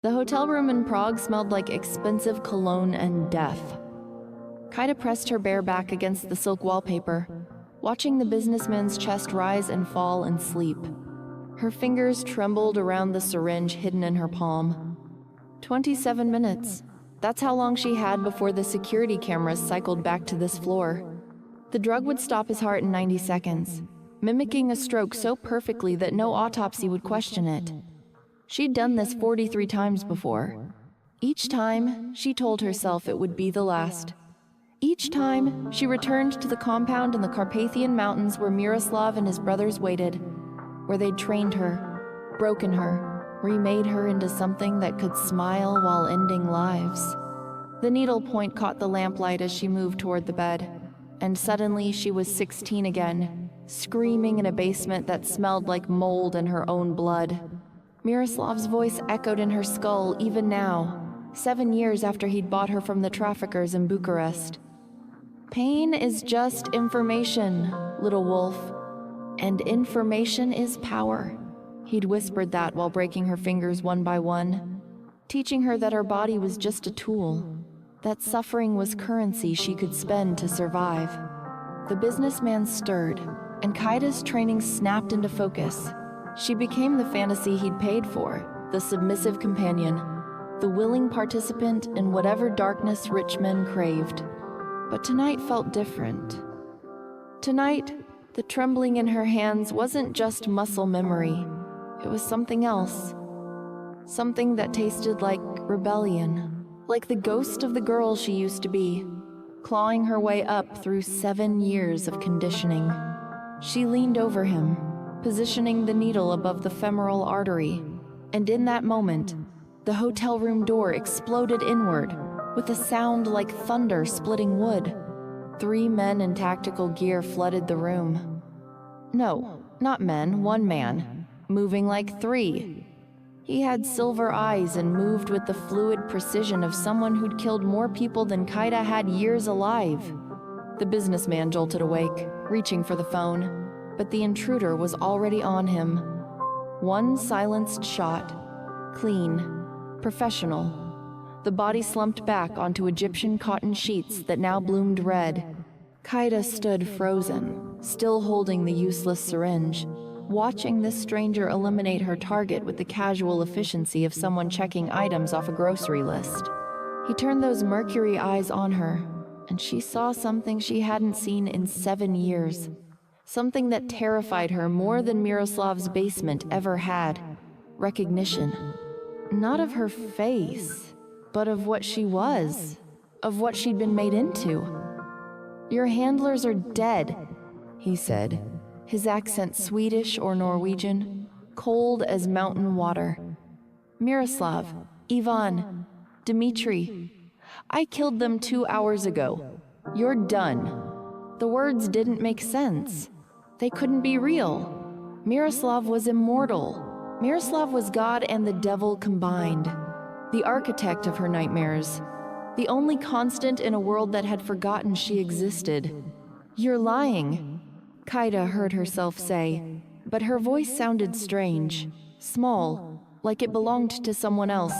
The hotel room in Prague smelled like expensive cologne and death. Kaida pressed her bare back against the silk wallpaper, watching the businessman's chest rise and fall in sleep. Her fingers trembled around the syringe hidden in her palm. 27 minutes. That's how long she had before the security cameras cycled back to this floor. The drug would stop his heart in 90 seconds, mimicking a stroke so perfectly that no autopsy would question it. She'd done this 43 times before. Each time, she told herself it would be the last. Each time, she returned to the compound in the Carpathian Mountains where Miroslav and his brothers waited, where they'd trained her, broken her, remade her into something that could smile while ending lives. The needle point caught the lamplight as she moved toward the bed, and suddenly she was 16 again, screaming in a basement that smelled like mold and her own blood. Miroslav's voice echoed in her skull even now, 7 years after he'd bought her from the traffickers in Bucharest. Pain is just information, little wolf, and information is power. He'd whispered that while breaking her fingers one by one, teaching her that her body was just a tool, that suffering was currency she could spend to survive. The businessman stirred, and Kaida's training snapped into focus. She became the fantasy he'd paid for, the submissive companion, the willing participant in whatever darkness rich men craved. But tonight felt different. Tonight, the trembling in her hands wasn't just muscle memory. It was something else. Something that tasted like rebellion, like the ghost of the girl she used to be, clawing her way up through 7 years of conditioning. She leaned over him, positioning the needle above the femoral artery, and in that moment, the hotel room door exploded inward with a sound like thunder splitting wood. 3 men in tactical gear flooded the room. No, not men, 1 man, moving like 3. He had silver eyes and moved with the fluid precision of someone who'd killed more people than Kaida had years alive. The businessman jolted awake, reaching for the phone, but the intruder was already on him. 1 silenced shot, clean, professional. The body slumped back onto Egyptian cotton sheets that now bloomed red. Kaida stood frozen, still holding the useless syringe, watching this stranger eliminate her target with the casual efficiency of someone checking items off a grocery list. He turned those mercury eyes on her, and she saw something she hadn't seen in 7 years. Something that terrified her more than Miroslav's basement ever had. Recognition. Not of her face, but of what she was, of what she'd been made into. "Your handlers are dead," he said, his accent Swedish or Norwegian, cold as mountain water. "Miroslav, Ivan, Dmitri. I killed them 2 hours ago. You're done." The words didn't make sense. They couldn't be real. Miroslav was immortal. Miroslav was God and the devil combined. The architect of her nightmares. The only constant in a world that had forgotten she existed. "You're lying," Kaida heard herself say, but her voice sounded strange, small, like it belonged to someone else.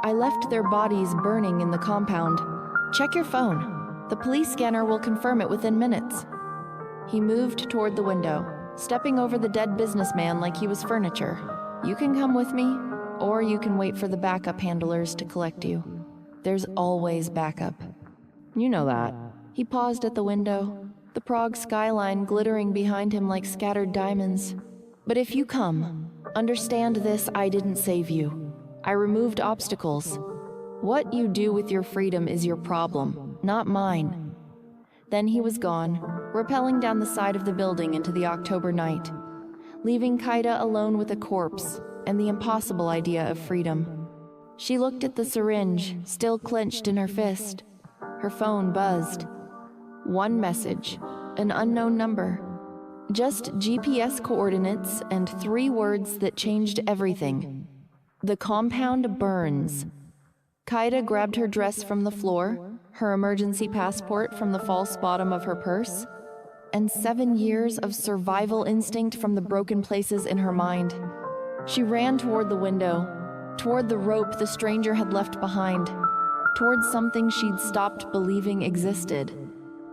"I left their bodies burning in the compound. Check your phone. The police scanner will confirm it within minutes." He moved toward the window, stepping over the dead businessman like he was furniture. "You can come with me, or you can wait for the backup handlers to collect you. There's always backup. You know that." He paused at the window, the Prague skyline glittering behind him like scattered diamonds. "But if you come, understand this: I didn't save you. I removed obstacles. What you do with your freedom is your problem, not mine." Then he was gone, rappelling down the side of the building into the October night, leaving Kaida alone with a corpse and the impossible idea of freedom. She looked at the syringe, still clenched in her fist. Her phone buzzed. 1 message, an unknown number. Just GPS coordinates and 3 words that changed everything. "The compound burns." Kaida grabbed her dress from the floor, her emergency passport from the false bottom of her purse, and 7 years of survival instinct from the broken places in her mind. She ran toward the window, toward the rope the stranger had left behind, toward something she'd stopped believing existed.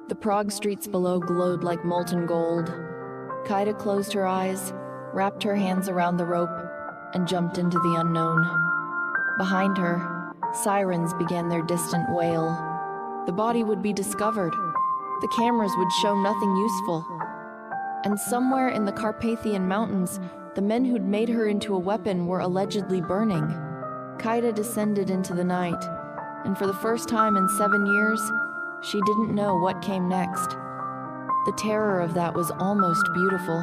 The Prague streets below glowed like molten gold. Kaida closed her eyes, wrapped her hands around the rope, and jumped into the unknown. Behind her, sirens began their distant wail. The body would be discovered. The cameras would show nothing useful. And somewhere in the Carpathian Mountains, the men who'd made her into a weapon were allegedly burning. Kaida descended into the night, and for the first time in 7 years, she didn't know what came next. The terror of that was almost beautiful.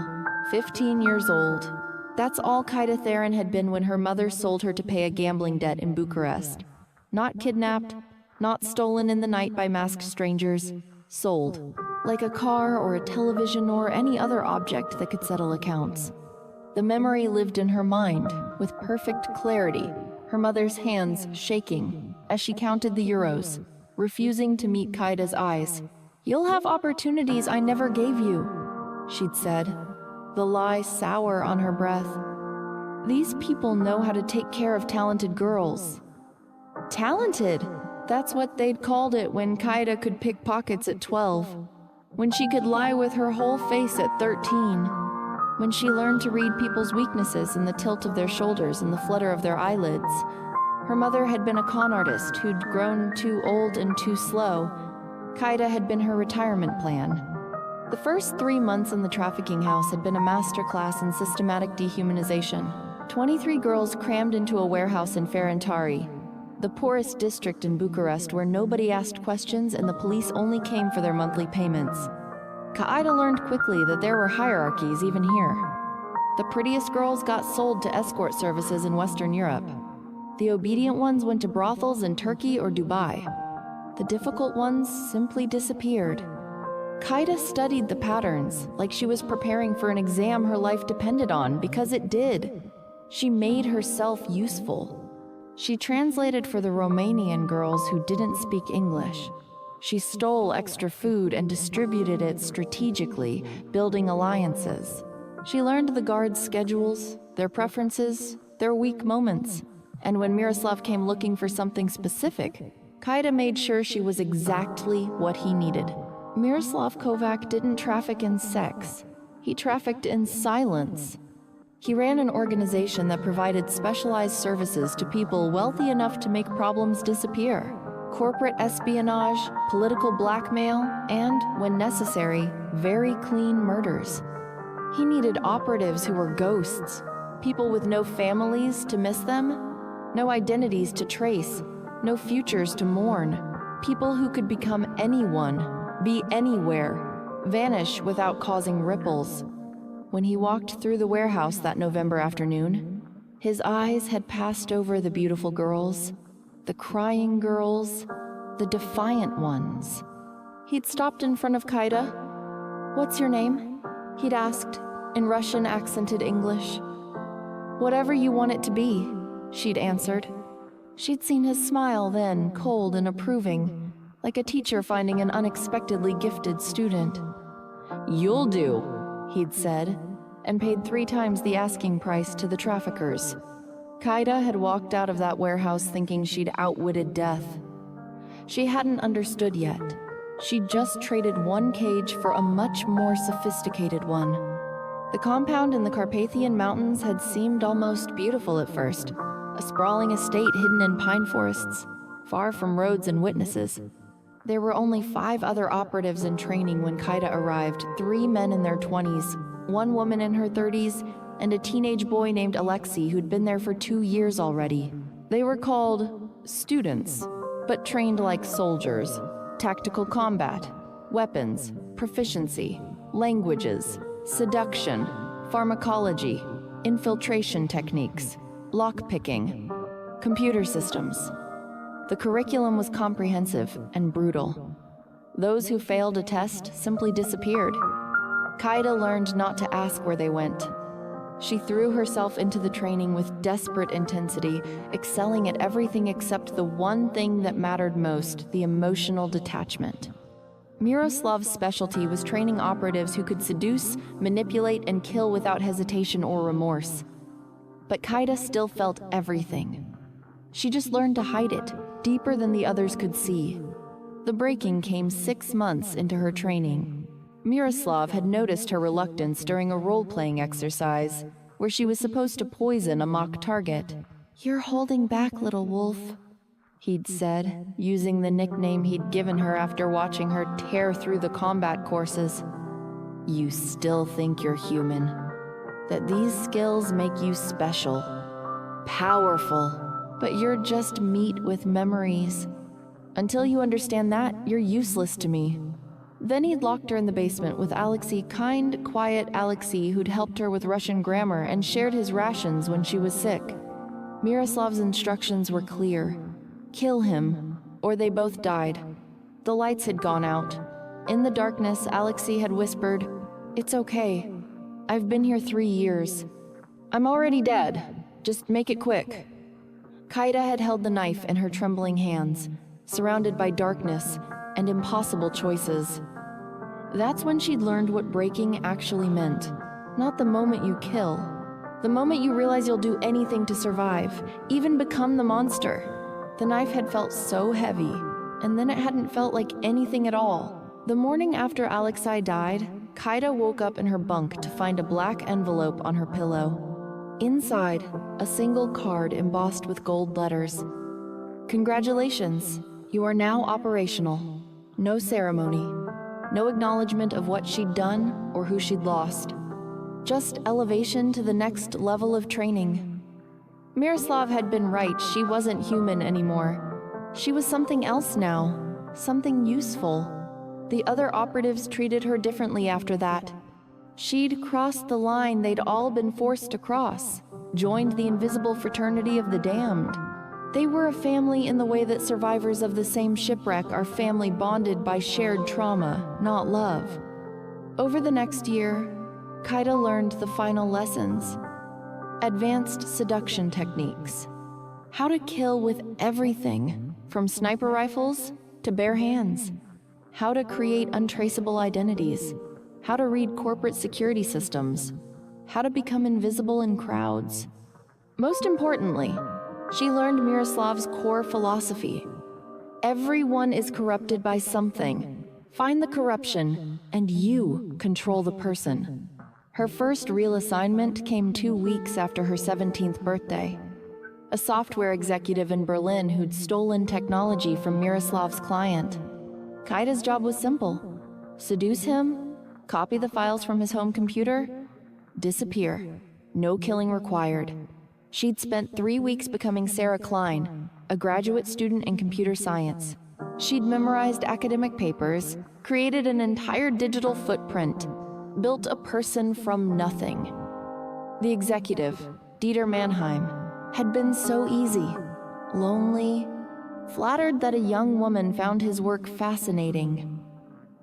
15 years old. That's all Kaida Theron had been when her mother sold her to pay a gambling debt in Bucharest. Not kidnapped, not stolen in the night by masked strangers, sold. Like a car or a television or any other object that could settle accounts. The memory lived in her mind, with perfect clarity, her mother's hands shaking as she counted the euros, refusing to meet Kaida's eyes. "You'll have opportunities I never gave you," she'd said, the lie sour on her breath. "These people know how to take care of talented girls." Talented! That's what they'd called it when Kaida could pick pockets at 12, when she could lie with her whole face at 13, when she learned to read people's weaknesses in the tilt of their shoulders and the flutter of their eyelids. Her mother had been a con artist who'd grown too old and too slow. Kaida had been her retirement plan. The first 3 months in the trafficking house had been a masterclass in systematic dehumanization. 23 girls crammed into a warehouse in Ferentari, the poorest district in Bucharest where nobody asked questions and the police only came for their monthly payments. Kaida learned quickly that there were hierarchies even here. The prettiest girls got sold to escort services in Western Europe. The obedient ones went to brothels in Turkey or Dubai. The difficult ones simply disappeared. Kaida studied the patterns like she was preparing for an exam her life depended on, because it did. She made herself useful. She translated for the Romanian girls who didn't speak English. She stole extra food and distributed it strategically, building alliances. She learned the guards' schedules, their preferences, their weak moments. And when Miroslav came looking for something specific, Kaida made sure she was exactly what he needed. Miroslav Kovac didn't traffic in sex. He trafficked in silence. He ran an organization that provided specialized services to people wealthy enough to make problems disappear. Corporate espionage, political blackmail, and, when necessary, very clean murders. He needed operatives who were ghosts, people with no families to miss them, no identities to trace, no futures to mourn, people who could become anyone, be anywhere, vanish without causing ripples. When he walked through the warehouse that November afternoon, his eyes had passed over the beautiful girls, the crying girls, the defiant ones. He'd stopped in front of Kaida. "What's your name?" he'd asked, in Russian accented English. "Whatever you want it to be," she'd answered. She'd seen his smile then, cold and approving, like a teacher finding an unexpectedly gifted student. "You'll do," he'd said, and paid 3 times the asking price to the traffickers. Kaida had walked out of that warehouse thinking she'd outwitted death. She hadn't understood yet. She'd just traded one cage for a much more sophisticated one. The compound in the Carpathian Mountains had seemed almost beautiful at first, a sprawling estate hidden in pine forests, far from roads and witnesses. There were only 5 other operatives in training when Kaida arrived, 3 men in their 20s, 1 woman in her 30s, and a teenage boy named Alexei who'd been there for 2 years already. They were called students, but trained like soldiers. Tactical combat, weapons, proficiency, languages, seduction, pharmacology, infiltration techniques, lockpicking, computer systems. The curriculum was comprehensive and brutal. Those who failed a test simply disappeared. Kaida learned not to ask where they went. She threw herself into the training with desperate intensity, excelling at everything except the one thing that mattered most, the emotional detachment. Miroslav's specialty was training operatives who could seduce, manipulate, and kill without hesitation or remorse. But Kaida still felt everything. She just learned to hide it, deeper than the others could see. The breaking came 6 months into her training. Miroslav had noticed her reluctance during a role-playing exercise, where she was supposed to poison a mock target. "You're holding back, little wolf," he'd said, using the nickname he'd given her after watching her tear through the combat courses. "You still think you're human, that these skills make you special, powerful, but you're just meat with memories. Until you understand that, you're useless to me." Then he'd locked her in the basement with Alexei, kind, quiet Alexei who'd helped her with Russian grammar and shared his rations when she was sick. Miroslav's instructions were clear. Kill him, or they both died. The lights had gone out. In the darkness, Alexei had whispered, "It's okay. I've been here 3 years. I'm already dead. Just make it quick." Kaida had held the knife in her trembling hands, surrounded by darkness and impossible choices. That's when she'd learned what breaking actually meant. Not the moment you kill. The moment you realize you'll do anything to survive, even become the monster. The knife had felt so heavy, and then it hadn't felt like anything at all. The morning after Alexei died, Kaida woke up in her bunk to find a black envelope on her pillow. Inside, a single card embossed with gold letters. "Congratulations, you are now operational." No ceremony, no acknowledgement of what she'd done or who she'd lost. Just elevation to the next level of training. Miroslav had been right, she wasn't human anymore. She was something else now, something useful. The other operatives treated her differently after that. She'd crossed the line they'd all been forced to cross, joined the invisible fraternity of the damned. They were a family in the way that survivors of the same shipwreck are family bonded by shared trauma, not love. Over the next year, Kaida learned the final lessons. Advanced seduction techniques. How to kill with everything, from sniper rifles to bare hands. How to create untraceable identities. How to read corporate security systems. How to become invisible in crowds. Most importantly, she learned Miroslav's core philosophy. Everyone is corrupted by something. Find the corruption, and you control the person. Her first real assignment came 2 weeks after her 17th birthday. A software executive in Berlin who'd stolen technology from Miroslav's client. Kaida's job was simple. Seduce him, copy the files from his home computer, disappear. No killing required. She'd spent 3 weeks becoming Sarah Klein, a graduate student in computer science. She'd memorized academic papers, created an entire digital footprint, built a person from nothing. The executive, Dieter Mannheim, had been so easy, lonely, flattered that a young woman found his work fascinating.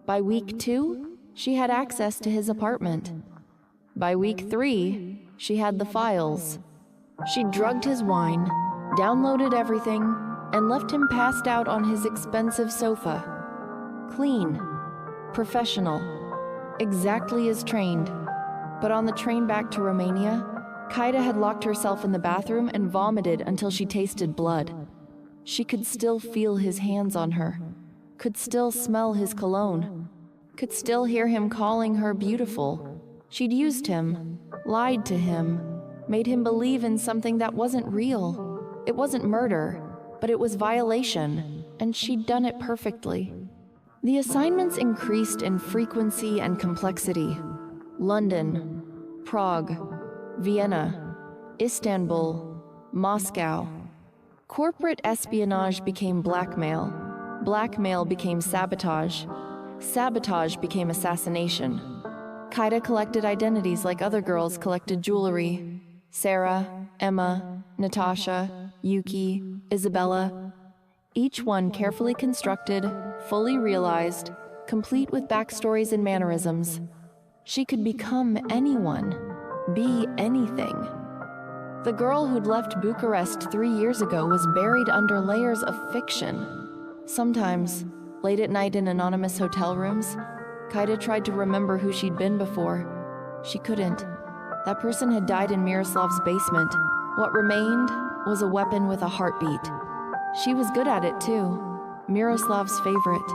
By week 2, she had access to his apartment. By week 3, she had the files. She drugged his wine, downloaded everything, and left him passed out on his expensive sofa. Clean, professional, exactly as trained. But on the train back to Romania, Kaida had locked herself in the bathroom and vomited until she tasted blood. She could still feel his hands on her, could still smell his cologne, could still hear him calling her beautiful. She'd used him, lied to him, made him believe in something that wasn't real. It wasn't murder, but it was violation, and she'd done it perfectly. The assignments increased in frequency and complexity. London, Prague, Vienna, Istanbul, Moscow. Corporate espionage became blackmail. Blackmail became sabotage. Sabotage became assassination. Kaida collected identities like other girls collected jewelry. Sarah, Emma, Natasha, Yuki, Isabella. Each one carefully constructed, fully realized, complete with backstories and mannerisms. She could become anyone, be anything. The girl who'd left Bucharest 3 years ago was buried under layers of fiction. Sometimes, late at night in anonymous hotel rooms, Kaida tried to remember who she'd been before. She couldn't. That person had died in Miroslav's basement. What remained was a weapon with a heartbeat. She was good at it too, Miroslav's favorite.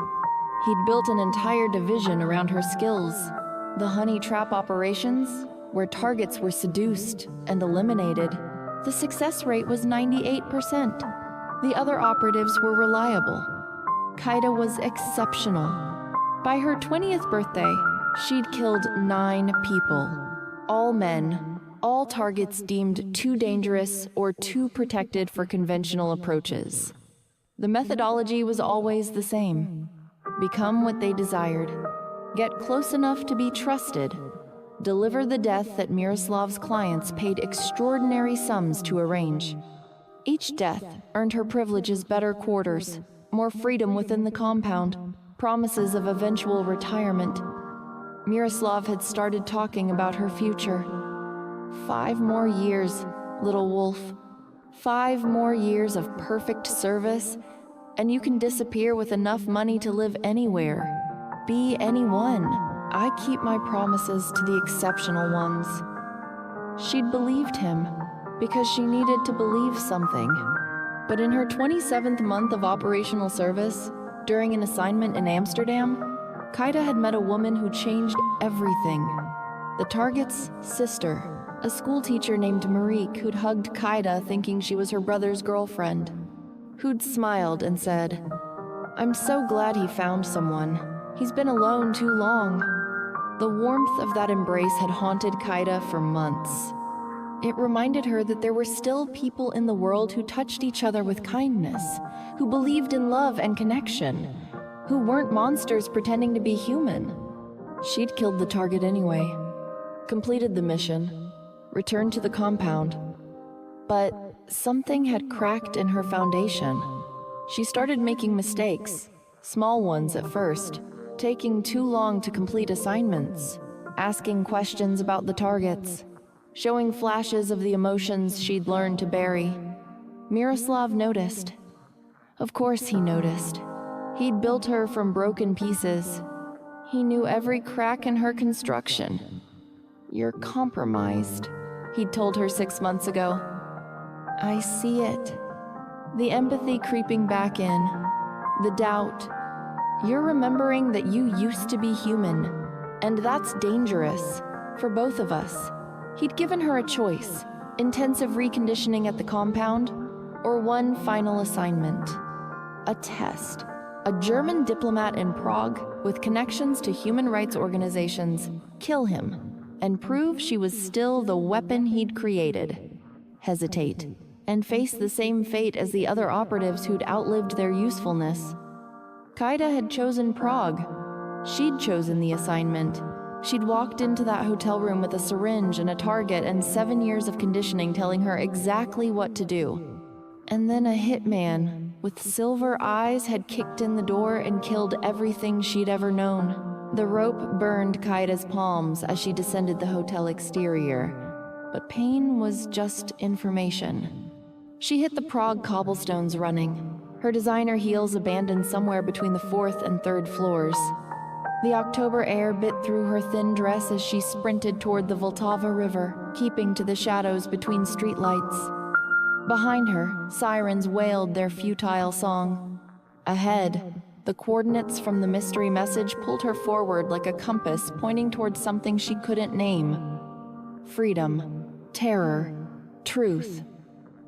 He'd built an entire division around her skills. The honey trap operations, where targets were seduced and eliminated. The success rate was 98%. The other operatives were reliable. Kaida was exceptional. By her 20th birthday, she'd killed 9 people. All men, all targets deemed too dangerous or too protected for conventional approaches. The methodology was always the same. Become what they desired. Get close enough to be trusted. Deliver the death that Miroslav's clients paid extraordinary sums to arrange. Each death earned her privileges better quarters, more freedom within the compound, promises of eventual retirement. Miroslav had started talking about her future. 5 more years, little wolf. 5 more years of perfect service, and you can disappear with enough money to live anywhere. Be anyone. I keep my promises to the exceptional ones. She'd believed him, because she needed to believe something. But in her 27th month of operational service, during an assignment in Amsterdam, Kaida had met a woman who changed everything. The target's sister, a schoolteacher named Marique who'd hugged Kaida thinking she was her brother's girlfriend, who'd smiled and said, "I'm so glad he found someone. He's been alone too long." The warmth of that embrace had haunted Kaida for months. It reminded her that there were still people in the world who touched each other with kindness, who believed in love and connection, who weren't monsters pretending to be human. She'd killed the target anyway, completed the mission, returned to the compound. But something had cracked in her foundation. She started making mistakes, small ones at first, taking too long to complete assignments, asking questions about the targets, showing flashes of the emotions she'd learned to bury. Miroslav noticed. Of course he noticed. He'd built her from broken pieces. He knew every crack in her construction. "You're compromised," he'd told her 6 months ago. "I see it." The empathy creeping back in, the doubt. You're remembering that you used to be human, and that's dangerous for both of us. He'd given her a choice, intensive reconditioning at the compound, or one final assignment. A test. A German diplomat in Prague with connections to human rights organizations kill him and prove she was still the weapon he'd created. Hesitate, and face the same fate as the other operatives who'd outlived their usefulness. Kaida had chosen Prague. She'd chosen the assignment. She'd walked into that hotel room with a syringe and a target and 7 years of conditioning telling her exactly what to do. And then a hitman with silver eyes had kicked in the door and killed everything she'd ever known. The rope burned Kaida's palms as she descended the hotel exterior, but pain was just information. She hit the Prague cobblestones running, her designer heels abandoned somewhere between the 4th and 3rd floors. The October air bit through her thin dress as she sprinted toward the Vltava River, keeping to the shadows between streetlights. Behind her, sirens wailed their futile song. Ahead, the coordinates from the mystery message pulled her forward like a compass pointing towards something she couldn't name. Freedom, terror, truth.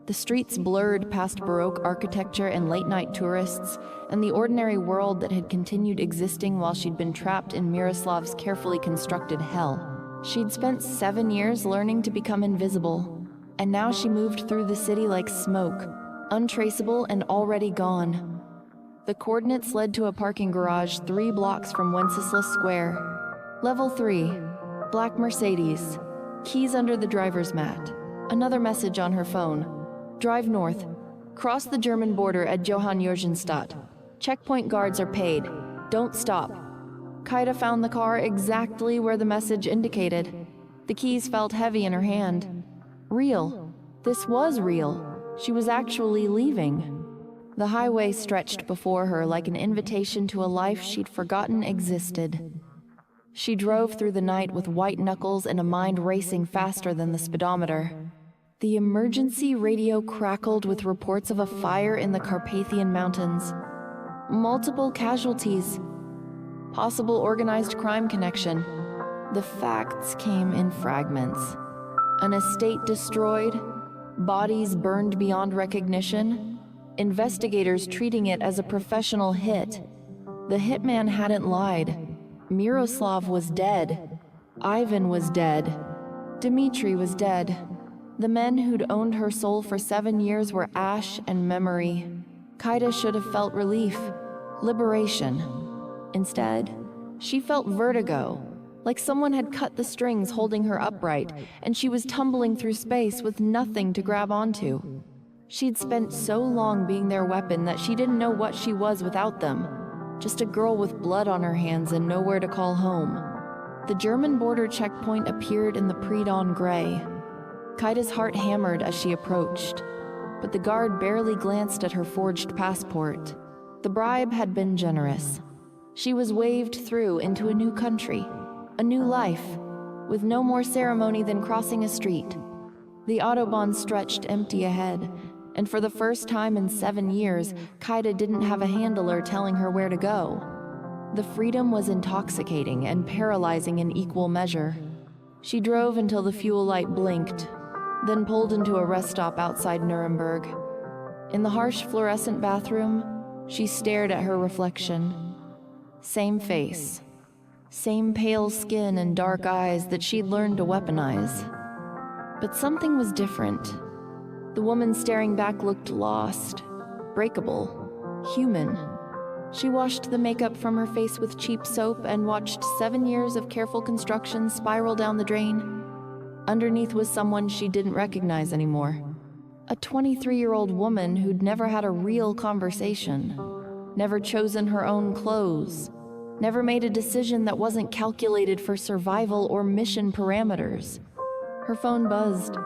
The streets blurred past Baroque architecture and late-night tourists, and the ordinary world that had continued existing while she'd been trapped in Miroslav's carefully constructed hell. She'd spent 7 years learning to become invisible, and now she moved through the city like smoke, untraceable and already gone. The coordinates led to a parking garage 3 blocks from Wenceslas Square. Level 3, black Mercedes, keys under the driver's mat. Another message on her phone. Drive north. Cross the German border at Johann Jurgenstadt. Checkpoint guards are paid. Don't stop. Kaida found the car exactly where the message indicated. The keys felt heavy in her hand. Real. This was real. She was actually leaving. The highway stretched before her like an invitation to a life she'd forgotten existed. She drove through the night with white knuckles and a mind racing faster than the speedometer. The emergency radio crackled with reports of a fire in the Carpathian Mountains. Multiple casualties. Possible organized crime connection. The facts came in fragments. An estate destroyed, bodies burned beyond recognition, investigators treating it as a professional hit. The hitman hadn't lied. Miroslav was dead. Ivan was dead. Dmitri was dead. The men who'd owned her soul for 7 years were ash and memory. Kaida should have felt relief, liberation. Instead, she felt vertigo, like someone had cut the strings holding her upright, and she was tumbling through space with nothing to grab onto. She'd spent so long being their weapon that she didn't know what she was without them. Just a girl with blood on her hands and nowhere to call home. The German border checkpoint appeared in the pre-dawn gray. Kaida's heart hammered as she approached, but the guard barely glanced at her forged passport. The bribe had been generous. She was waved through into a new country, a new life, with no more ceremony than crossing a street. The Autobahn stretched empty ahead, and for the first time in 7 years, Kaida didn't have a handler telling her where to go. The freedom was intoxicating and paralyzing in equal measure. She drove until the fuel light blinked, then pulled into a rest stop outside Nuremberg. In the harsh fluorescent bathroom, she stared at her reflection. Same face, same pale skin and dark eyes that she'd learned to weaponize. But something was different. The woman staring back looked lost, breakable, human. She washed the makeup from her face with cheap soap and watched 7 years of careful construction spiral down the drain. Underneath was someone she didn't recognize anymore. A 23-year-old woman who'd never had a real conversation, never chosen her own clothes, never made a decision that wasn't calculated for survival or mission parameters. Her phone buzzed.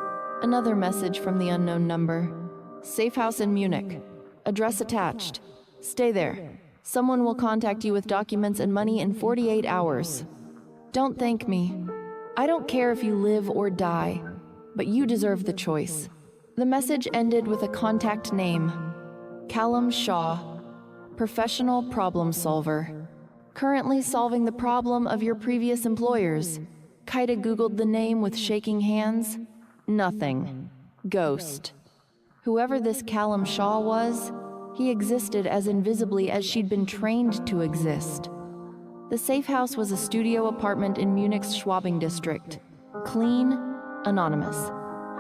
Another message from the unknown number. Safe house in Munich. Address attached. Stay there. Someone will contact you with documents and money in 48 hours. Don't thank me. I don't care if you live or die, but you deserve the choice. The message ended with a contact name. Callum Shaw. Professional problem solver. Currently solving the problem of your previous employers. Kaida Googled the name with shaking hands. Nothing. Ghost. Whoever this Callum Shaw was, he existed as invisibly as she'd been trained to exist. The safe house was a studio apartment in Munich's Schwabing district. Clean, anonymous.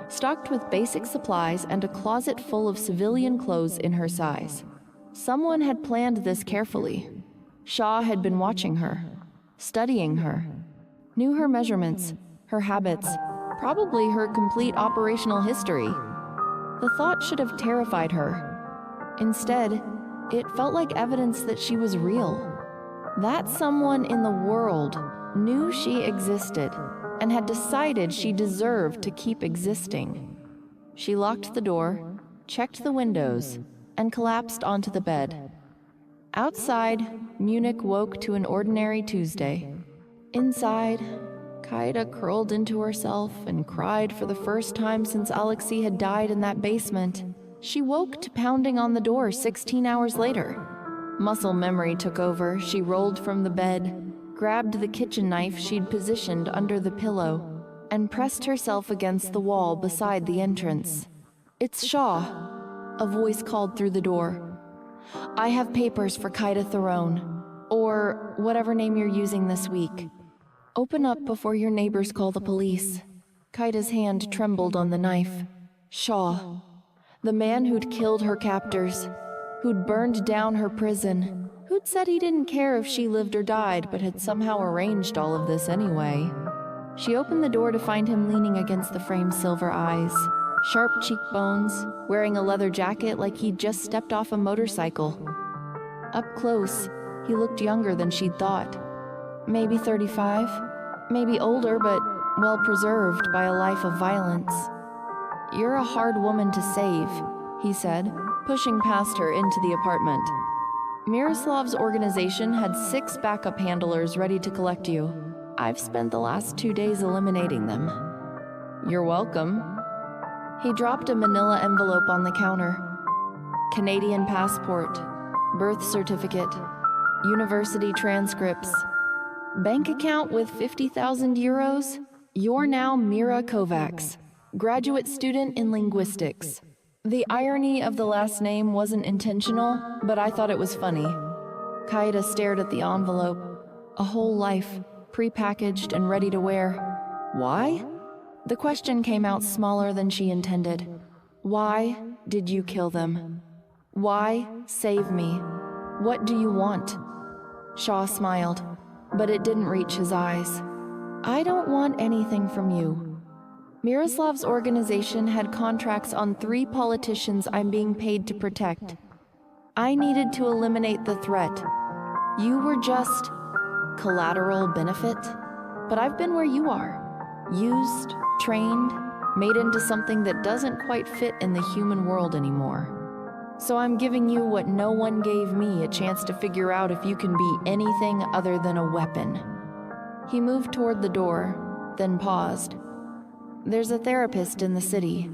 Stocked with basic supplies and a closet full of civilian clothes in her size. Someone had planned this carefully. Shaw had been watching her, studying her, knew her measurements, her habits, probably her complete operational history. The thought should have terrified her. Instead, it felt like evidence that she was real. That someone in the world knew she existed and had decided she deserved to keep existing. She locked the door, checked the windows, and collapsed onto the bed. Outside, Munich woke to an ordinary Tuesday. Inside, Kaida curled into herself and cried for the first time since Alexei had died in that basement. She woke to pounding on the door 16 hours later. Muscle memory took over. She rolled from the bed, grabbed the kitchen knife she'd positioned under the pillow, and pressed herself against the wall beside the entrance. "It's Shaw," a voice called through the door. "I have papers for Kaida Theron, or whatever name you're using this week. Open up before your neighbors call the police." Kaida's hand trembled on the knife. Shaw, the man who'd killed her captors, who'd burned down her prison, who'd said he didn't care if she lived or died, but had somehow arranged all of this anyway. She opened the door to find him leaning against the frame's silver eyes, sharp cheekbones, wearing a leather jacket like he'd just stepped off a motorcycle. Up close, he looked younger than she'd thought. Maybe 35, maybe older, but well preserved by a life of violence. "You're a hard woman to save," he said, pushing past her into the apartment. Miroslav's organization had 6 backup handlers ready to collect you. I've spent the last 2 days eliminating them. "You're welcome." He dropped a manila envelope on the counter. Canadian passport, birth certificate, university transcripts, bank account with 50,000 euros. You're now Mira Kovacs, graduate student in linguistics. The irony of the last name wasn't intentional, but I thought it was funny. Kaida stared at the envelope. A whole life, pre-packaged and ready to wear. Why? The question came out smaller than she intended. Why did you kill them? Why save me? What do you want? Shaw smiled, but it didn't reach his eyes. I don't want anything from you. Miroslav's organization had contracts on 3 politicians I'm being paid to protect. I needed to eliminate the threat. You were just collateral benefit, but I've been where you are. Used, trained, made into something that doesn't quite fit in the human world anymore. So I'm giving you what no one gave me, a chance to figure out if you can be anything other than a weapon. He moved toward the door, then paused. There's a therapist in the city,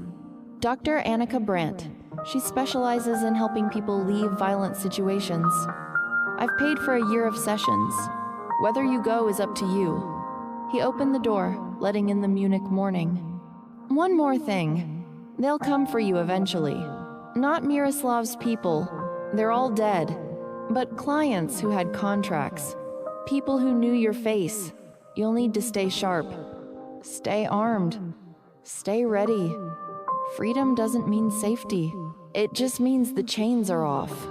Dr. Annika Brandt. She specializes in helping people leave violent situations. I've paid for a year of sessions. Whether you go is up to you. He opened the door, letting in the Munich morning. One more thing. They'll come for you eventually. Not Miroslav's people. They're all dead. But clients who had contracts. People who knew your face. You'll need to stay sharp. Stay armed. Stay ready. Freedom doesn't mean safety. It just means the chains are off.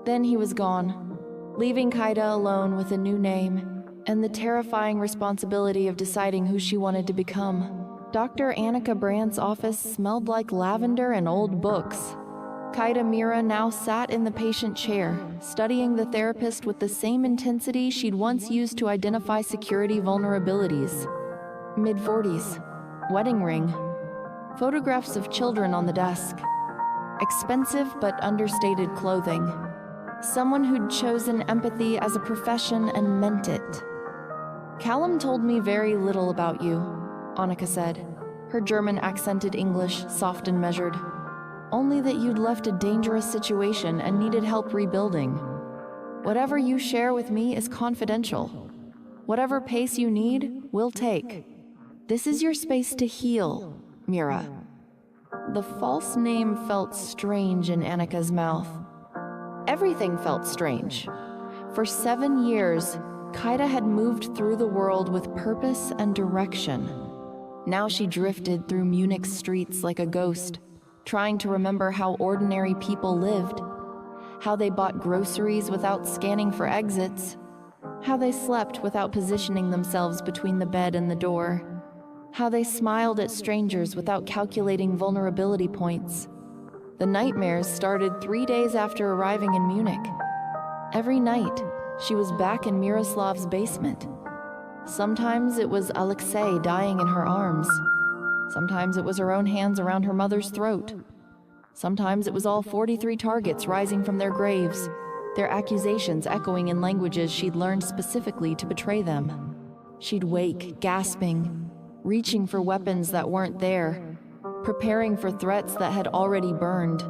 Then he was gone, leaving Kaida alone with a new name and the terrifying responsibility of deciding who she wanted to become. Dr. Annika Brandt's office smelled like lavender and old books. Kaida Mira now sat in the patient chair, studying the therapist with the same intensity she'd once used to identify security vulnerabilities. Mid-40s, wedding ring, photographs of children on the desk, expensive but understated clothing. Someone who'd chosen empathy as a profession and meant it. Callum told me very little about you, Annika said, her German-accented English soft and measured. Only that you'd left a dangerous situation and needed help rebuilding. Whatever you share with me is confidential. Whatever pace you need, we'll take. This is your space to heal, Mira. The false name felt strange in Annika's mouth. Everything felt strange. For 7 years, Kaida had moved through the world with purpose and direction. Now she drifted through Munich's streets like a ghost, trying to remember how ordinary people lived, how they bought groceries without scanning for exits, how they slept without positioning themselves between the bed and the door, how they smiled at strangers without calculating vulnerability points. The nightmares started 3 days after arriving in Munich. Every night, she was back in Miroslav's basement. Sometimes it was Alexei dying in her arms. Sometimes it was her own hands around her mother's throat. Sometimes it was all 43 targets rising from their graves, their accusations echoing in languages she'd learned specifically to betray them. She'd wake, gasping, reaching for weapons that weren't there, preparing for threats that had already burned.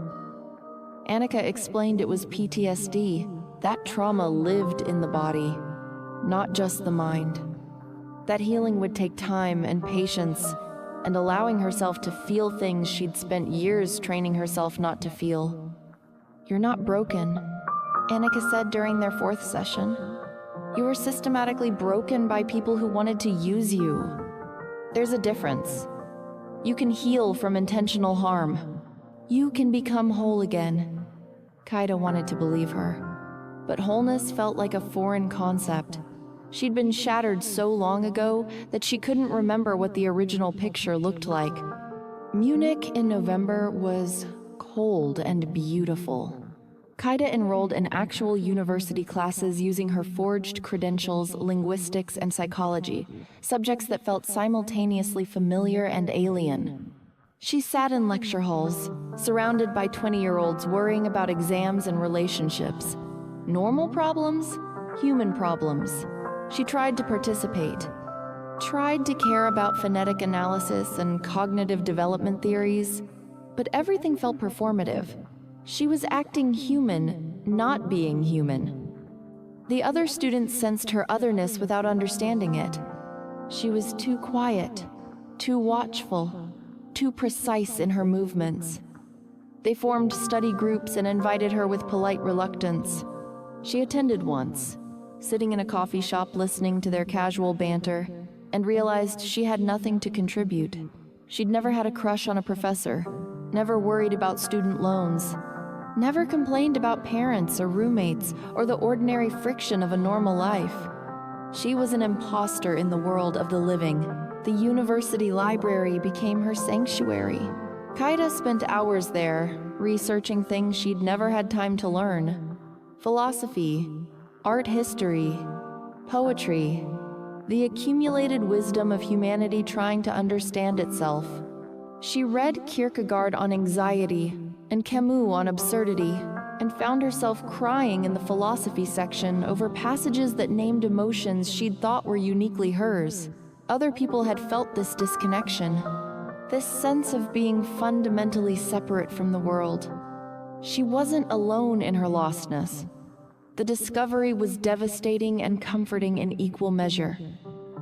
Annika explained it was PTSD. That trauma lived in the body, not just the mind. That healing would take time and patience, and allowing herself to feel things she'd spent years training herself not to feel. You're not broken, Annika said during their 4th session. You were systematically broken by people who wanted to use you. There's a difference. You can heal from intentional harm. You can become whole again. Kaida wanted to believe her, but wholeness felt like a foreign concept. She'd been shattered so long ago that she couldn't remember what the original picture looked like. Munich in November was cold and beautiful. Kaida enrolled in actual university classes using her forged credentials, linguistics, and psychology, subjects that felt simultaneously familiar and alien. She sat in lecture halls, surrounded by 20-year-olds worrying about exams and relationships. Normal problems? Human problems. She tried to participate. tried to care about phonetic analysis and cognitive development theories, but everything felt performative. She was acting human, not being human. The other students sensed her otherness without understanding it. She was too quiet, too watchful, too precise in her movements. They formed study groups and invited her with polite reluctance. She attended once, sitting in a coffee shop listening to their casual banter, and realized she had nothing to contribute. She'd never had a crush on a professor, never worried about student loans, never complained about parents or roommates or the ordinary friction of a normal life. She was an imposter in the world of the living. The university library became her sanctuary. Kaida spent hours there, researching things she'd never had time to learn. Philosophy, art history, poetry, the accumulated wisdom of humanity trying to understand itself. She read Kierkegaard on anxiety and Camus on absurdity, and found herself crying in the philosophy section over passages that named emotions she'd thought were uniquely hers. Other people had felt this disconnection, this sense of being fundamentally separate from the world. She wasn't alone in her lostness. The discovery was devastating and comforting in equal measure.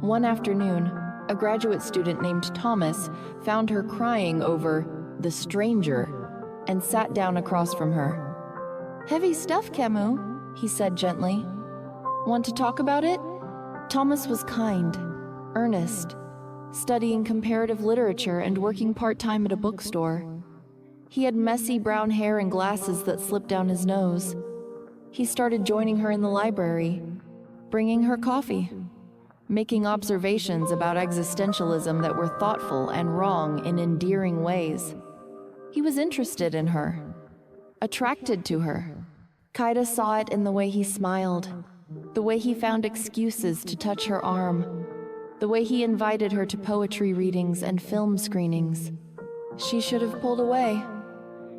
One afternoon, a graduate student named Thomas found her crying over The Stranger and sat down across from her. "Heavy stuff, Camus," he said gently. "Want to talk about it?" Thomas was kind, earnest, studying comparative literature and working part-time at a bookstore. He had messy brown hair and glasses that slipped down his nose. He started joining her in the library, bringing her coffee, making observations about existentialism that were thoughtful and wrong in endearing ways. He was interested in her, attracted to her. Kaida saw it in the way he smiled, the way he found excuses to touch her arm, the way he invited her to poetry readings and film screenings. She should have pulled away.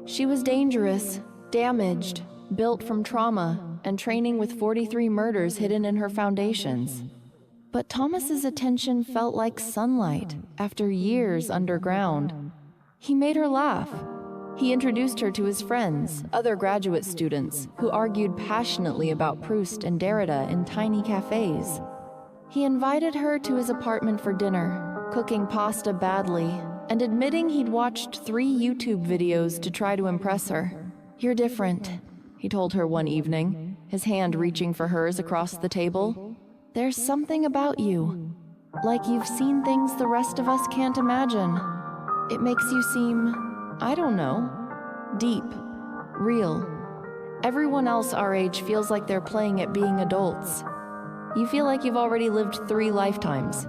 She was dangerous, damaged, built from trauma, and training with 43 murders hidden in her foundations. But Thomas's attention felt like sunlight after years underground. He made her laugh. He introduced her to his friends, other graduate students, who argued passionately about Proust and Derrida in tiny cafes. He invited her to his apartment for dinner, cooking pasta badly, and admitting he'd watched 3 YouTube videos to try to impress her. "You're different," he told her one evening, his hand reaching for hers across the table. "There's something about you, like you've seen things the rest of us can't imagine. It makes you seem, I don't know, deep, real. Everyone else our age feels like they're playing at being adults. You feel like you've already lived 3 lifetimes."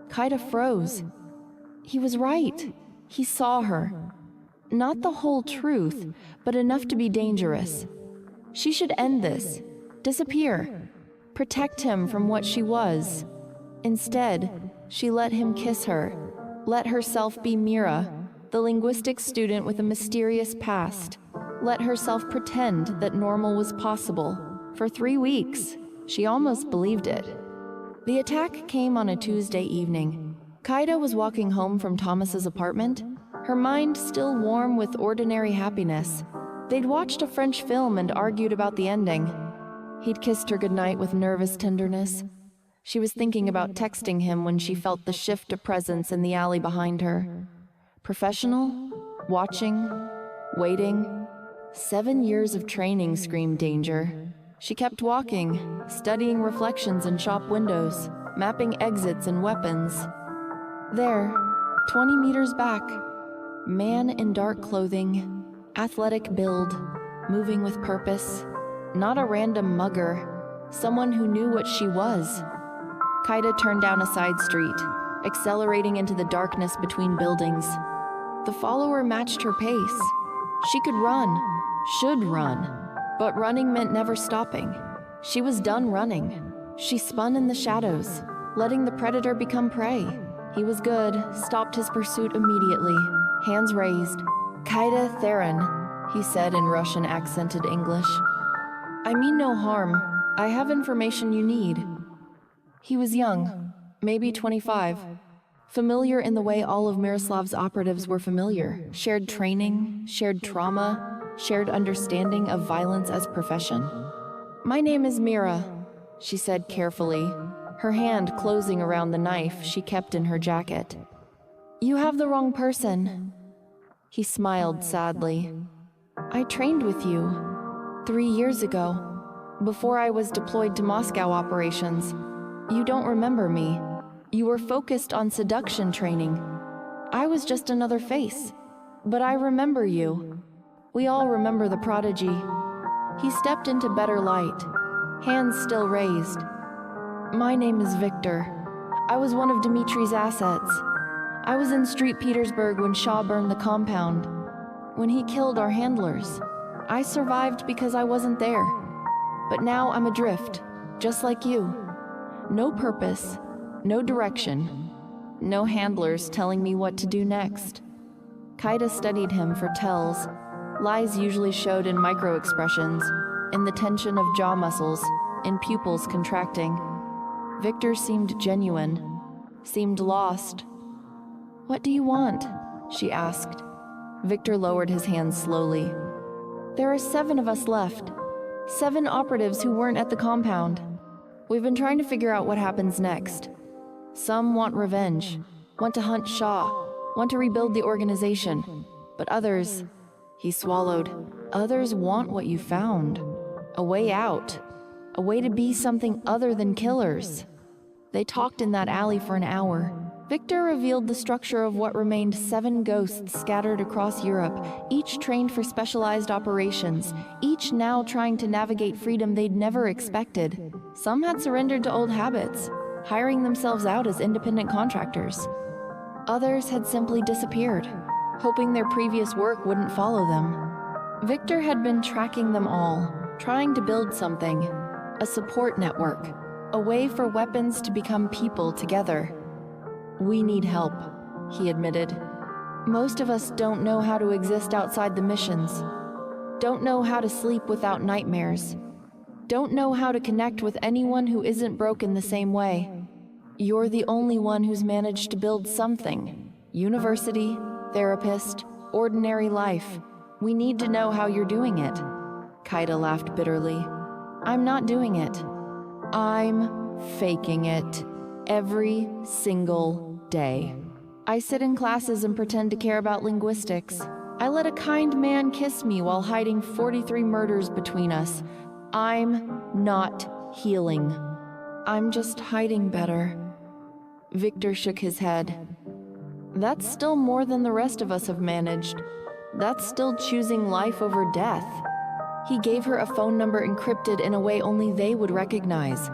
Kaida froze. He was right. He saw her. Not the whole truth, but enough to be dangerous. She should end this, disappear, protect him from what she was. Instead, she let him kiss her, let herself be Mira, the linguistics student with a mysterious past, let herself pretend that normal was possible. For 3 weeks, she almost believed it. The attack came on a Tuesday evening. Kaida was walking home from Thomas's apartment, her mind still warm with ordinary happiness. They'd watched a French film and argued about the ending. He'd kissed her goodnight with nervous tenderness. She was thinking about texting him when she felt the shift of presence in the alley behind her. Professional, watching, waiting. 7 years of training screamed danger. She kept walking, studying reflections in shop windows, mapping exits and weapons. There, 20 meters back, man in dark clothing, athletic build, moving with purpose. Not a random mugger, someone who knew what she was. Kaida turned down a side street, accelerating into the darkness between buildings. The follower matched her pace. She could run, should run, but running meant never stopping. She was done running. She spun in the shadows, letting the predator become prey. He was good, stopped his pursuit immediately, hands raised. "Kaida Theron," he said in Russian accented English. "I mean no harm. I have information you need." He was young, maybe 25. Familiar in the way all of Miroslav's operatives were familiar. Shared training, shared trauma, shared understanding of violence as profession. "My name is Mira," she said carefully, her hand closing around the knife she kept in her jacket. "You have the wrong person." He smiled sadly. "I trained with you 3 years ago, before I was deployed to Moscow operations. You don't remember me. You were focused on seduction training. I was just another face. But I remember you. We all remember the prodigy." He stepped into better light, hands still raised. "My name is Victor. I was one of Dmitri's assets. I was in Street Petersburg when Shaw burned the compound. When he killed our handlers. I survived because I wasn't there. But now I'm adrift, just like you. No purpose, no direction, no handlers telling me what to do next." Kaida studied him for tells. Lies usually showed in micro-expressions, in the tension of jaw muscles, in pupils contracting. Victor seemed genuine, seemed lost. "What do you want?" she asked. Victor lowered his hands slowly. "There are 7 of us left. 7 operatives who weren't at the compound. We've been trying to figure out what happens next. Some want revenge, want to hunt Shaw, want to rebuild the organization. But others," he swallowed, "others want what you found. A way out. A way to be something other than killers." They talked in that alley for an hour. Victor revealed the structure of what remained 7 ghosts scattered across Europe, each trained for specialized operations, each now trying to navigate freedom they'd never expected. Some had surrendered to old habits, hiring themselves out as independent contractors. Others had simply disappeared, hoping their previous work wouldn't follow them. Victor had been tracking them all, trying to build something, a support network, a way for weapons to become people together. "We need help," he admitted. "Most of us don't know how to exist outside the missions, don't know how to sleep without nightmares, don't know how to connect with anyone who isn't broken the same way. You're the only one who's managed to build something. University, therapist, ordinary life. We need to know how you're doing it." Kaida laughed bitterly. "I'm not doing it. I'm faking it. Every single day. I sit in classes and pretend to care about linguistics. I let a kind man kiss me while hiding 43 murders between us. I'm not healing. I'm just hiding better." Victor shook his head. "That's still more than the rest of us have managed. That's still choosing life over death." He gave her a phone number encrypted in a way only they would recognize.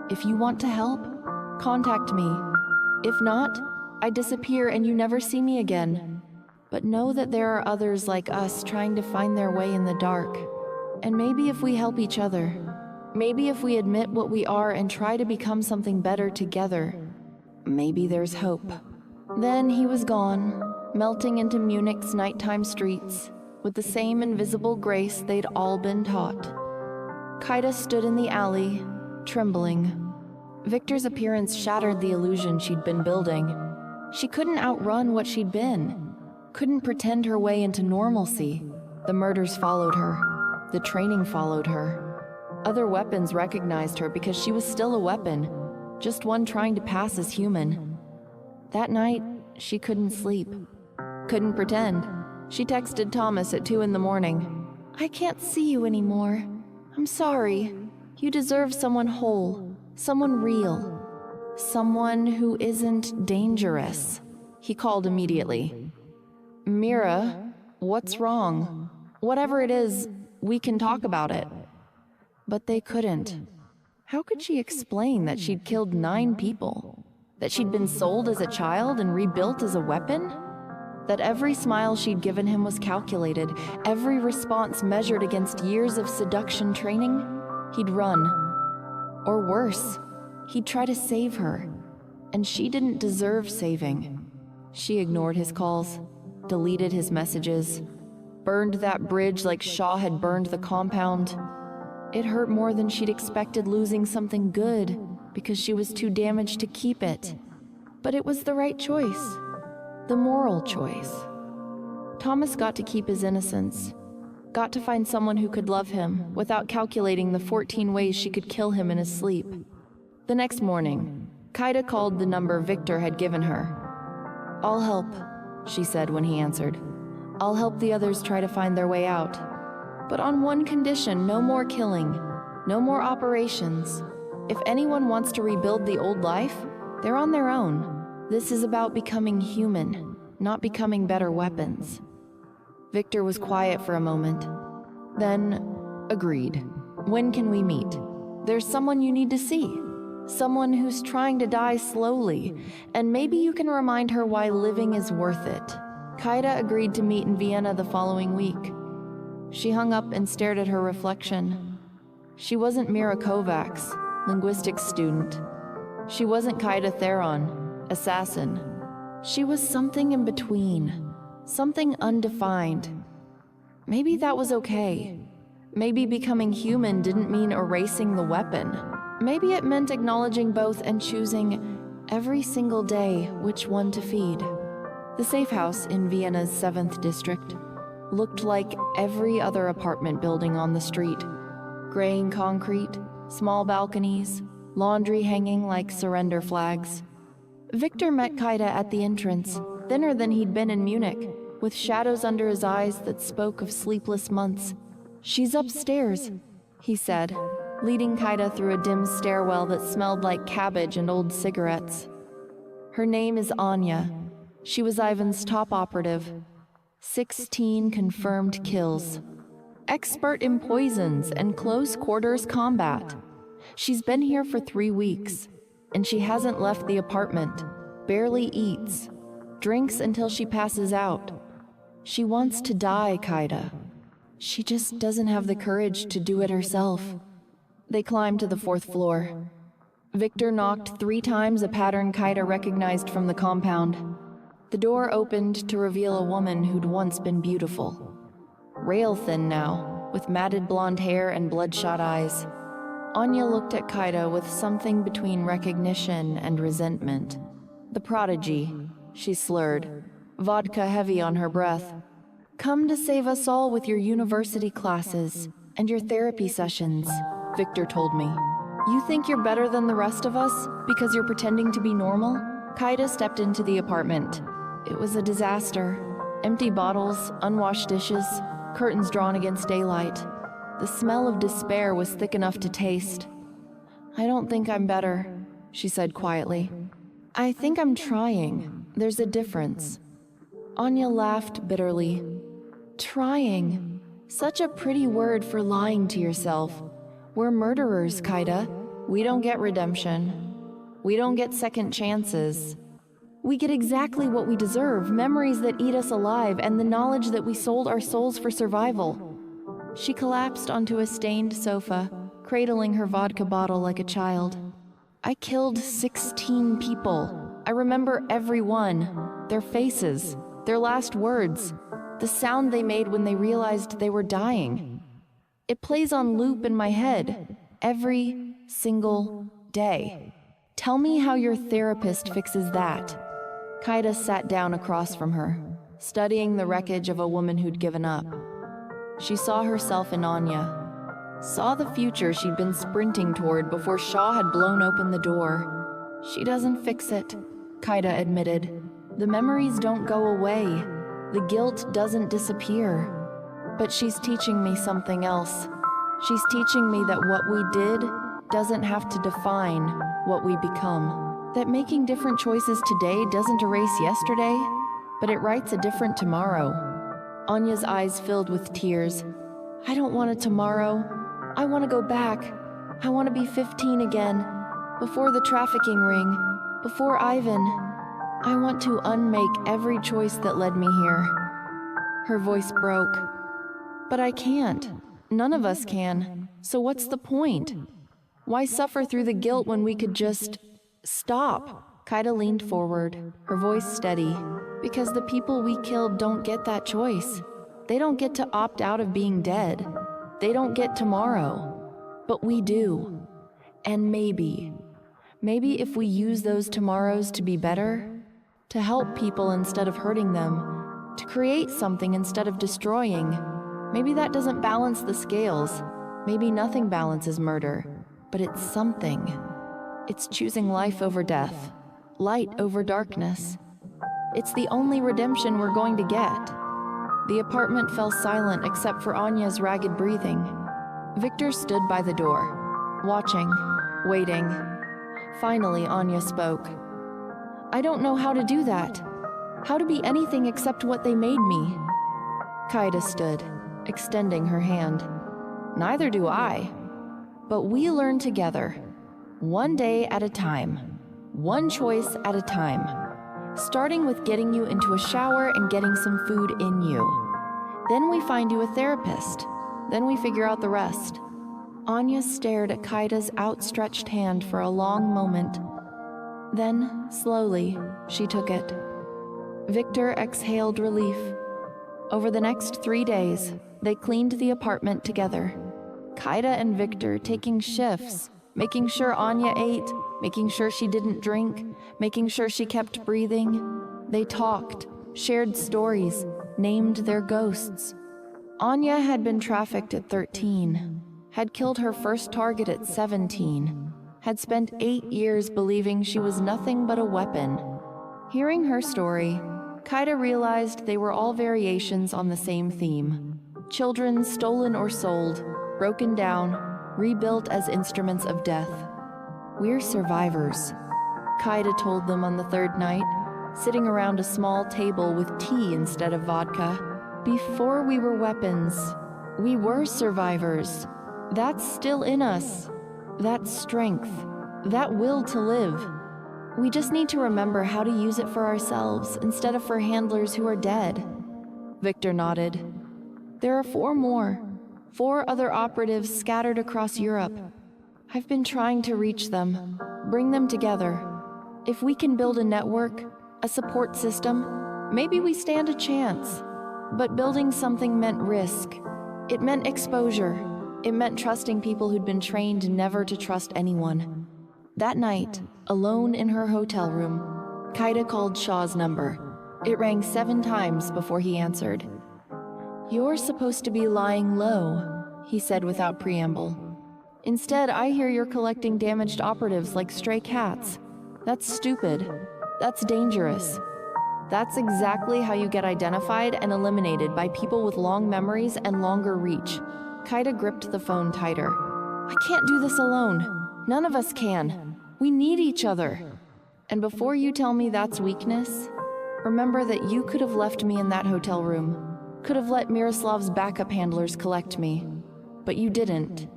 "If you want to help, contact me. If not, I disappear and you never see me again. But know that there are others like us trying to find their way in the dark. And maybe if we help each other, maybe if we admit what we are and try to become something better together, maybe there's hope." Then he was gone, melting into Munich's nighttime streets, with the same invisible grace they'd all been taught. Kaida stood in the alley, trembling. Victor's appearance shattered the illusion she'd been building. She couldn't outrun what she'd been, couldn't pretend her way into normalcy. The murders followed her. The training followed her. Other weapons recognized her because she was still a weapon, just one trying to pass as human. That night, she couldn't sleep. Couldn't pretend. She texted Thomas at 2 a.m. "I can't see you anymore. I'm sorry. You deserve someone whole. Someone real. Someone who isn't dangerous." He called immediately. "Mira, what's wrong? Whatever it is, we can talk about it." But they couldn't. How could she explain that she'd killed 9 people? That she'd been sold as a child and rebuilt as a weapon? That every smile she'd given him was calculated, every response measured against years of seduction training? He'd run. Or worse, he'd try to save her, and she didn't deserve saving. She ignored his calls, deleted his messages, burned that bridge like Shaw had burned the compound. It hurt more than she'd expected losing something good, because she was too damaged to keep it. But it was the right choice, the moral choice. Thomas got to keep his innocence, got to find someone who could love him without calculating the 14 ways she could kill him in his sleep. The next morning, Kaida called the number Victor had given her. "I'll help," she said when he answered. "I'll help the others try to find their way out. But on one condition, no more killing, no more operations. If anyone wants to rebuild the old life, they're on their own. This is about becoming human, not becoming better weapons." Victor was quiet for a moment. Then, agreed. "When can we meet? There's someone you need to see. Someone who's trying to die slowly, and maybe you can remind her why living is worth it." Kaida agreed to meet in Vienna the following week. She hung up and stared at her reflection. She wasn't Mira Kovacs, linguistics student. She wasn't Kaida Theron, assassin. She was something in between, something undefined. Maybe that was okay. Maybe becoming human didn't mean erasing the weapon. Maybe it meant acknowledging both and choosing every single day which one to feed. The safe house in Vienna's 7th district looked like every other apartment building on the street. Graying concrete, small balconies, laundry hanging like surrender flags. Victor met Kaida at the entrance, thinner than he'd been in Munich, with shadows under his eyes that spoke of sleepless months. "She's upstairs," he said, leading Kaida through a dim stairwell that smelled like cabbage and old cigarettes. Her name is Anya. She was Ivan's top operative. 16 confirmed kills. Expert in poisons and close quarters combat. She's been here for 3 weeks, and she hasn't left the apartment, barely eats, drinks until she passes out. She wants to die, Kaida. She just doesn't have the courage to do it herself. They climbed to the 4th floor. Victor knocked 3 times, a pattern Kaida recognized from the compound. The door opened to reveal a woman who'd once been beautiful. Rail-thin now, with matted blonde hair and bloodshot eyes. Anya looked at Kaida with something between recognition and resentment. "The prodigy," she slurred, vodka heavy on her breath. "Come to save us all with your university classes and your therapy sessions," Victor told me. "You think you're better than the rest of us because you're pretending to be normal?" Kaida stepped into the apartment. It was a disaster. Empty bottles, unwashed dishes, curtains drawn against daylight. The smell of despair was thick enough to taste. "I don't think I'm better," she said quietly. "I think I'm trying. There's a difference." Anya laughed bitterly. "Trying. Such a pretty word for lying to yourself. We're murderers, Kaida. We don't get redemption. We don't get second chances. We get exactly what we deserve, memories that eat us alive, and the knowledge that we sold our souls for survival." She collapsed onto a stained sofa, cradling her vodka bottle like a child. "I killed 16 people. I remember every one. Their faces, their last words, the sound they made when they realized they were dying. It plays on loop in my head, every single day. Tell me how your therapist fixes that." Kaida sat down across from her, studying the wreckage of a woman who'd given up. She saw herself in Anya, saw the future she'd been sprinting toward before Shaw had blown open the door. "She doesn't fix it," Kaida admitted. "The memories don't go away. The guilt doesn't disappear. But she's teaching me something else. She's teaching me that what we did doesn't have to define what we become. That making different choices today doesn't erase yesterday, but it writes a different tomorrow." Anya's eyes filled with tears. "I don't want a tomorrow. I want to go back. I want to be 15 again, before the trafficking ring, before Ivan. I want to unmake every choice that led me here." Her voice broke. "But I can't. None of us can. So what's the point? Why suffer through the guilt when we could just stop?" Kaida leaned forward, her voice steady. "Because the people we killed don't get that choice. They don't get to opt out of being dead. They don't get tomorrow. But we do. And maybe, Maybe if we use those tomorrows to be better, to help people instead of hurting them, to create something instead of destroying, maybe that doesn't balance the scales. Maybe nothing balances murder, but it's something. It's choosing life over death, light over darkness. It's the only redemption we're going to get. The apartment fell silent except for Anya's ragged breathing. Victor stood by the door, watching, waiting. Finally, Anya spoke. I don't know how to do that. How to be anything except what they made me. Kaida stood, extending her hand. Neither do I. But we learn together, one day at a time, one choice at a time, starting with getting you into a shower and getting some food in you. Then we find you a therapist. Then we figure out the rest. Anya stared at Kaida's outstretched hand for a long moment. Then, slowly, she took it. Victor exhaled relief. Over the next 3 days, they cleaned the apartment together. Kaida and Victor taking shifts, making sure Anya ate, making sure she didn't drink, making sure she kept breathing. They talked, shared stories, named their ghosts. Anya had been trafficked at 13, had killed her first target at 17, had spent 8 years believing she was nothing but a weapon. Hearing her story, Kaida realized they were all variations on the same theme. Children stolen or sold, broken down, rebuilt as instruments of death. We're survivors, Kaida told them on the third night, sitting around a small table with tea instead of vodka. Before we were weapons, we were survivors. That's still in us. That strength, that will to live. We just need to remember how to use it for ourselves instead of for handlers who are dead. Victor nodded. There are 4 more. 4 other operatives scattered across Europe. I've been trying to reach them, bring them together. If we can build a network, a support system, maybe we stand a chance. But building something meant risk. It meant exposure. It meant trusting people who'd been trained never to trust anyone. That night, alone in her hotel room, Kaida called Shaw's number. It rang 7 times before he answered. You're supposed to be lying low, he said without preamble. Instead, I hear you're collecting damaged operatives like stray cats. That's stupid. That's dangerous. That's exactly how you get identified and eliminated by people with long memories and longer reach. Kaida gripped the phone tighter. I can't do this alone. None of us can. We need each other. And before you tell me that's weakness, remember that you could have left me in that hotel room. Could have let Miroslav's backup handlers collect me. But you didn't.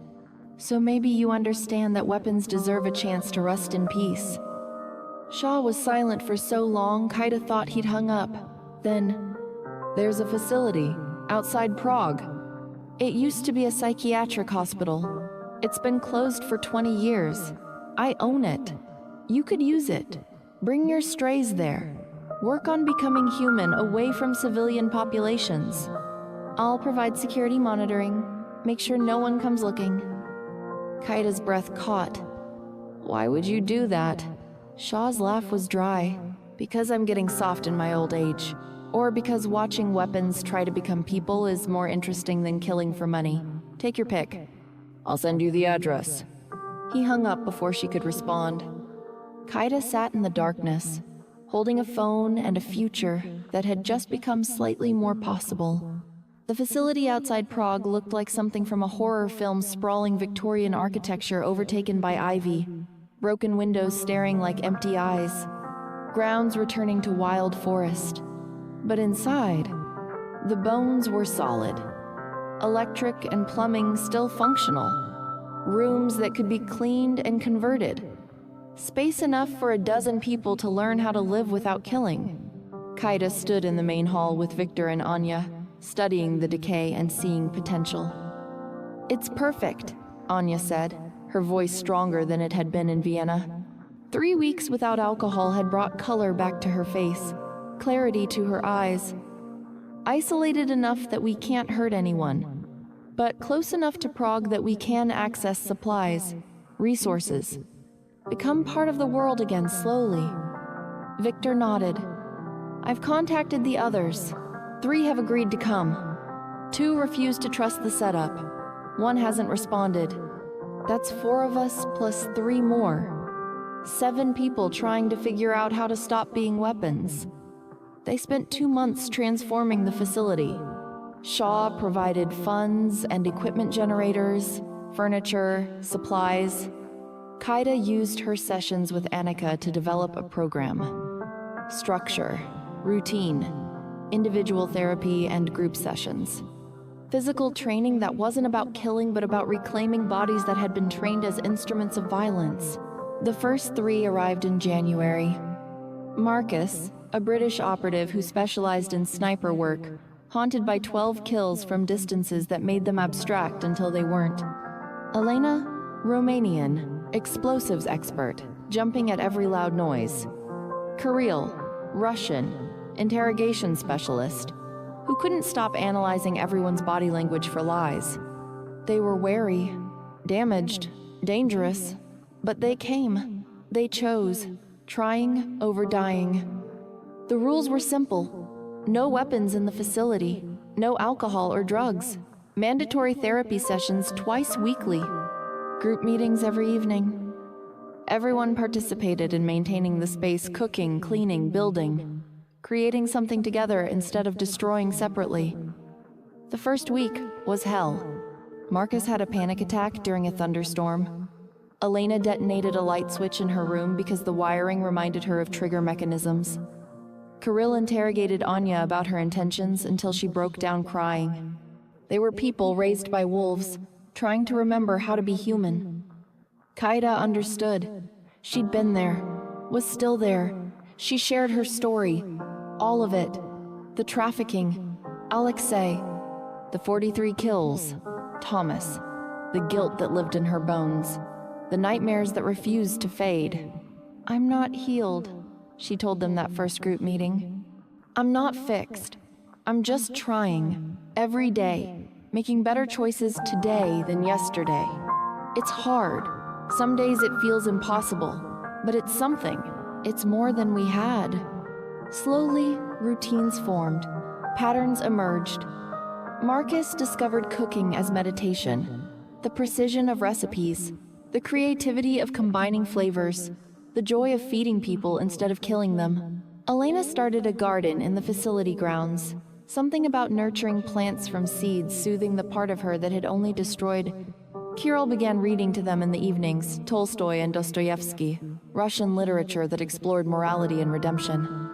So maybe you understand that weapons deserve a chance to rest in peace. Shaw was silent for so long, Kaida thought he'd hung up. Then, there's a facility outside Prague. It used to be a psychiatric hospital. It's been closed for 20 years. I own it. You could use it. Bring your strays there. Work on becoming human away from civilian populations. I'll provide security monitoring. Make sure no one comes looking. Kaida's breath caught. Why would you do that? Shaw's laugh was dry. Because I'm getting soft in my old age. Or because watching weapons try to become people is more interesting than killing for money. Take your pick. I'll send you the address. He hung up before she could respond. Kaida sat in the darkness, holding a phone and a future that had just become slightly more possible. The facility outside Prague looked like something from a horror film's sprawling Victorian architecture overtaken by ivy, broken windows staring like empty eyes, grounds returning to wild forest. But inside, the bones were solid. Electric and plumbing still functional. Rooms that could be cleaned and converted. Space enough for 12 people to learn how to live without killing. Kaida stood in the main hall with Victor and Anya, studying the decay and seeing potential. It's perfect, Anya said, her voice stronger than it had been in Vienna. 3 weeks without alcohol had brought color back to her face, clarity to her eyes. Isolated enough that we can't hurt anyone, but close enough to Prague that we can access supplies, resources. become part of the world again slowly. Victor nodded. I've contacted the others. 3 have agreed to come. 2 refuse to trust the setup. 1 hasn't responded. That's 4 of us plus 3 more. 7 people trying to figure out how to stop being weapons. They spent 2 months transforming the facility. Shaw provided funds and equipment generators, furniture, supplies. Kaida used her sessions with Annika to develop a program. Structure, routine, individual therapy, and group sessions. Physical training that wasn't about killing but about reclaiming bodies that had been trained as instruments of violence. The first 3 arrived in January. Marcus, a British operative who specialized in sniper work, haunted by 12 kills from distances that made them abstract until they weren't. Elena, Romanian, explosives expert, jumping at every loud noise. Kirill, Russian, interrogation specialist, who couldn't stop analyzing everyone's body language for lies. They were wary, damaged, dangerous, but they came. They chose, trying over dying. The rules were simple. No weapons in the facility, no alcohol or drugs, mandatory therapy sessions twice weekly, group meetings every evening. Everyone participated in maintaining the space, cooking, cleaning, building, creating something together instead of destroying separately. The first week was hell. Marcus had a panic attack during a thunderstorm. Elena detonated a light switch in her room because the wiring reminded her of trigger mechanisms. Kirill interrogated Anya about her intentions until she broke down crying. They were people raised by wolves, trying to remember how to be human. Kaida understood. She'd been there, was still there. She shared her story, all of it. The trafficking, Alexei, the 43 kills, Thomas, the guilt that lived in her bones, the nightmares that refused to fade. I'm not healed, she told them that first group meeting. I'm not fixed. I'm just trying, every day, making better choices today than yesterday. It's hard. Some days it feels impossible, but it's something. It's more than we had. Slowly, routines formed. Patterns emerged. Marcus discovered cooking as meditation, the precision of recipes, the creativity of combining flavors, the joy of feeding people instead of killing them. Elena started a garden in the facility grounds, something about nurturing plants from seeds soothing the part of her that had only destroyed. Kirill began reading to them in the evenings Tolstoy and Dostoevsky, Russian literature that explored morality and redemption.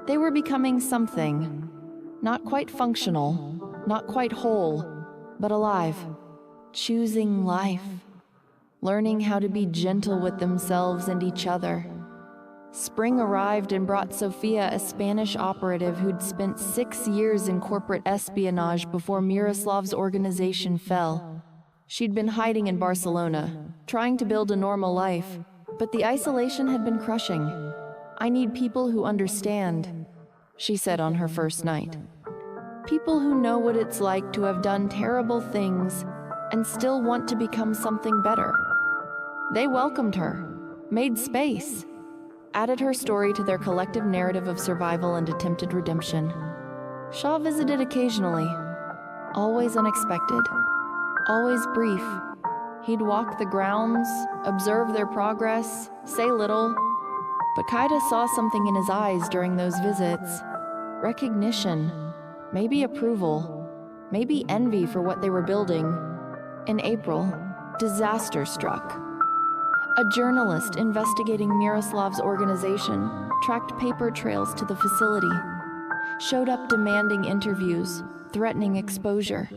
They were becoming something, not quite functional, not quite whole, but alive, choosing life. Learning how to be gentle with themselves and each other. Spring arrived and brought Sofia, a Spanish operative who'd spent 6 years in corporate espionage before Miroslav's organization fell. She'd been hiding in Barcelona, trying to build a normal life, but the isolation had been crushing. I need people who understand, she said on her first night. People who know what it's like to have done terrible things and still want to become something better. They welcomed her, made space, added her story to their collective narrative of survival and attempted redemption. Shaw visited occasionally, always unexpected, always brief. He'd walk the grounds, observe their progress, say little, but Kaida saw something in his eyes during those visits. Recognition, maybe approval, maybe envy for what they were building. In April, disaster struck. A journalist investigating Miroslav's organization tracked paper trails to the facility, showed up demanding interviews, threatening exposure.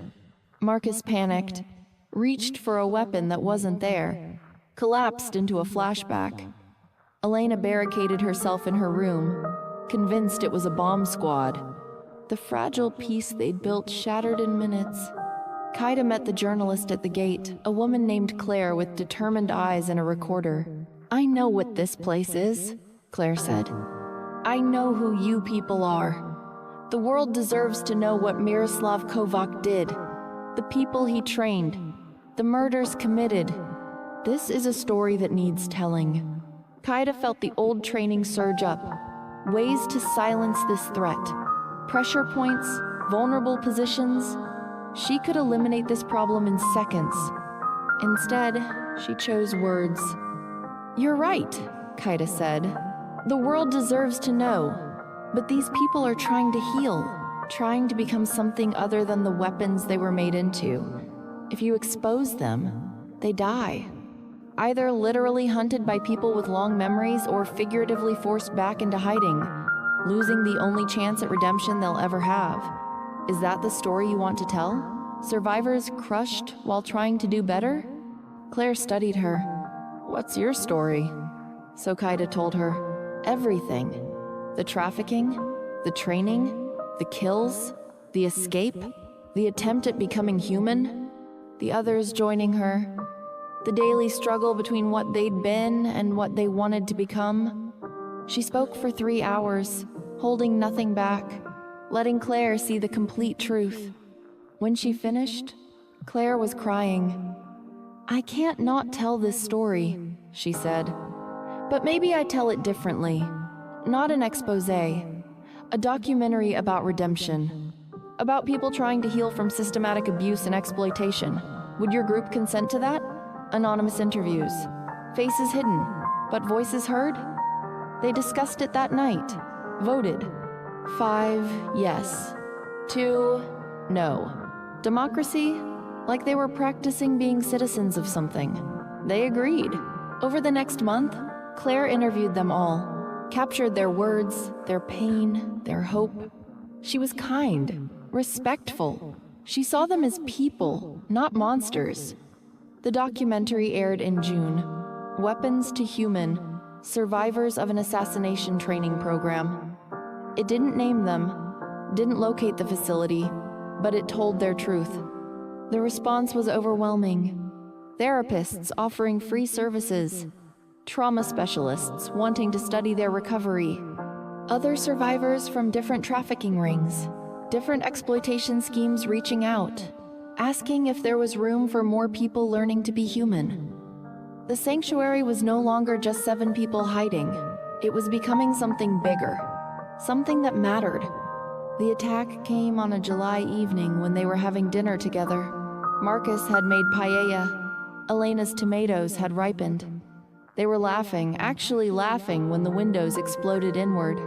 Marcus panicked, reached for a weapon that wasn't there, collapsed into a flashback. Elena barricaded herself in her room, convinced it was a bomb squad. The fragile peace they'd built shattered in minutes. Kaida met the journalist at the gate, a woman named Claire with determined eyes and a recorder. I know what this place is, Claire said. I know who you people are. The world deserves to know what Miroslav Kovac did, the people he trained, the murders committed. This is a story that needs telling. Kaida felt the old training surge up. Ways to silence this threat. Pressure points, vulnerable positions. She could eliminate this problem in seconds. Instead, she chose words. "You're right," Kaida said. "The world deserves to know. But these people are trying to heal, trying to become something other than the weapons they were made into. If you expose them, they die. Either literally hunted by people with long memories or figuratively forced back into hiding, losing the only chance at redemption they'll ever have. Is that the story you want to tell? Survivors crushed while trying to do better?" Claire studied her. "What's your story?" So Kaida told her. Everything. The trafficking, the training, the kills, the escape, the attempt at becoming human, the others joining her, the daily struggle between what they'd been and what they wanted to become. She spoke for 3 hours, holding nothing back, letting Claire see the complete truth. When she finished, Claire was crying. "I can't not tell this story," she said. "But maybe I tell it differently. Not an exposé. A documentary about redemption. About people trying to heal from systematic abuse and exploitation. Would your group consent to that? Anonymous interviews. Faces hidden, but voices heard?" They discussed it that night. Voted. 5 yes. 2 no. Democracy? Like they were practicing being citizens of something. They agreed. Over the next month, Claire interviewed them all, captured their words, their pain, their hope. She was kind, respectful. She saw them as people, not monsters. The documentary aired in June. Weapons to Human, Survivors of an Assassination Training Program. It didn't name them, didn't locate the facility, but it told their truth. The response was overwhelming. Therapists offering free services, trauma specialists wanting to study their recovery, other survivors from different trafficking rings, different exploitation schemes reaching out, asking if there was room for more people learning to be human. The sanctuary was no longer just 7 people hiding. It was becoming something bigger, something that mattered. The attack came on a July evening when they were having dinner together. Marcus had made paella. Elena's tomatoes had ripened. They were laughing, actually laughing, when the windows exploded inward.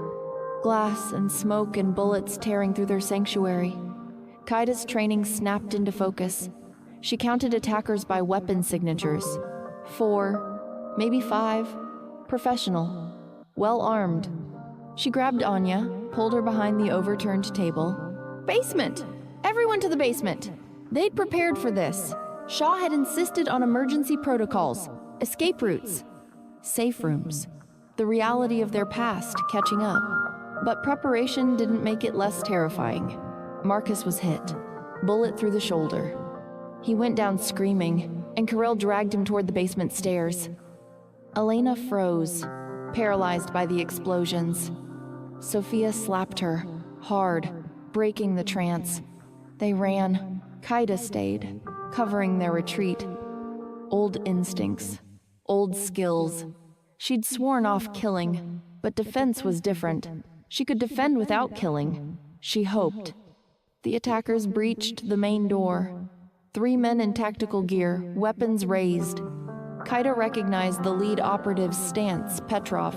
Glass and smoke and bullets tearing through their sanctuary. Kaida's training snapped into focus. She counted attackers by weapon signatures. 4, maybe 5. Professional. Well-armed. She grabbed Anya, pulled her behind the overturned table. "Basement! Everyone to the basement!" They'd prepared for this. Shaw had insisted on emergency protocols, escape routes, safe rooms, the reality of their past catching up. But preparation didn't make it less terrifying. Marcus was hit, bullet through the shoulder. He went down screaming, and Carell dragged him toward the basement stairs. Elena froze, paralyzed by the explosions. Sophia slapped her, hard, breaking the trance. They ran. Kaida stayed, covering their retreat. Old instincts, old skills. She'd sworn off killing, but defense was different. She could defend without killing. She hoped. The attackers breached the main door. 3 men in tactical gear, weapons raised. Kaida recognized the lead operative's stance, Petrov,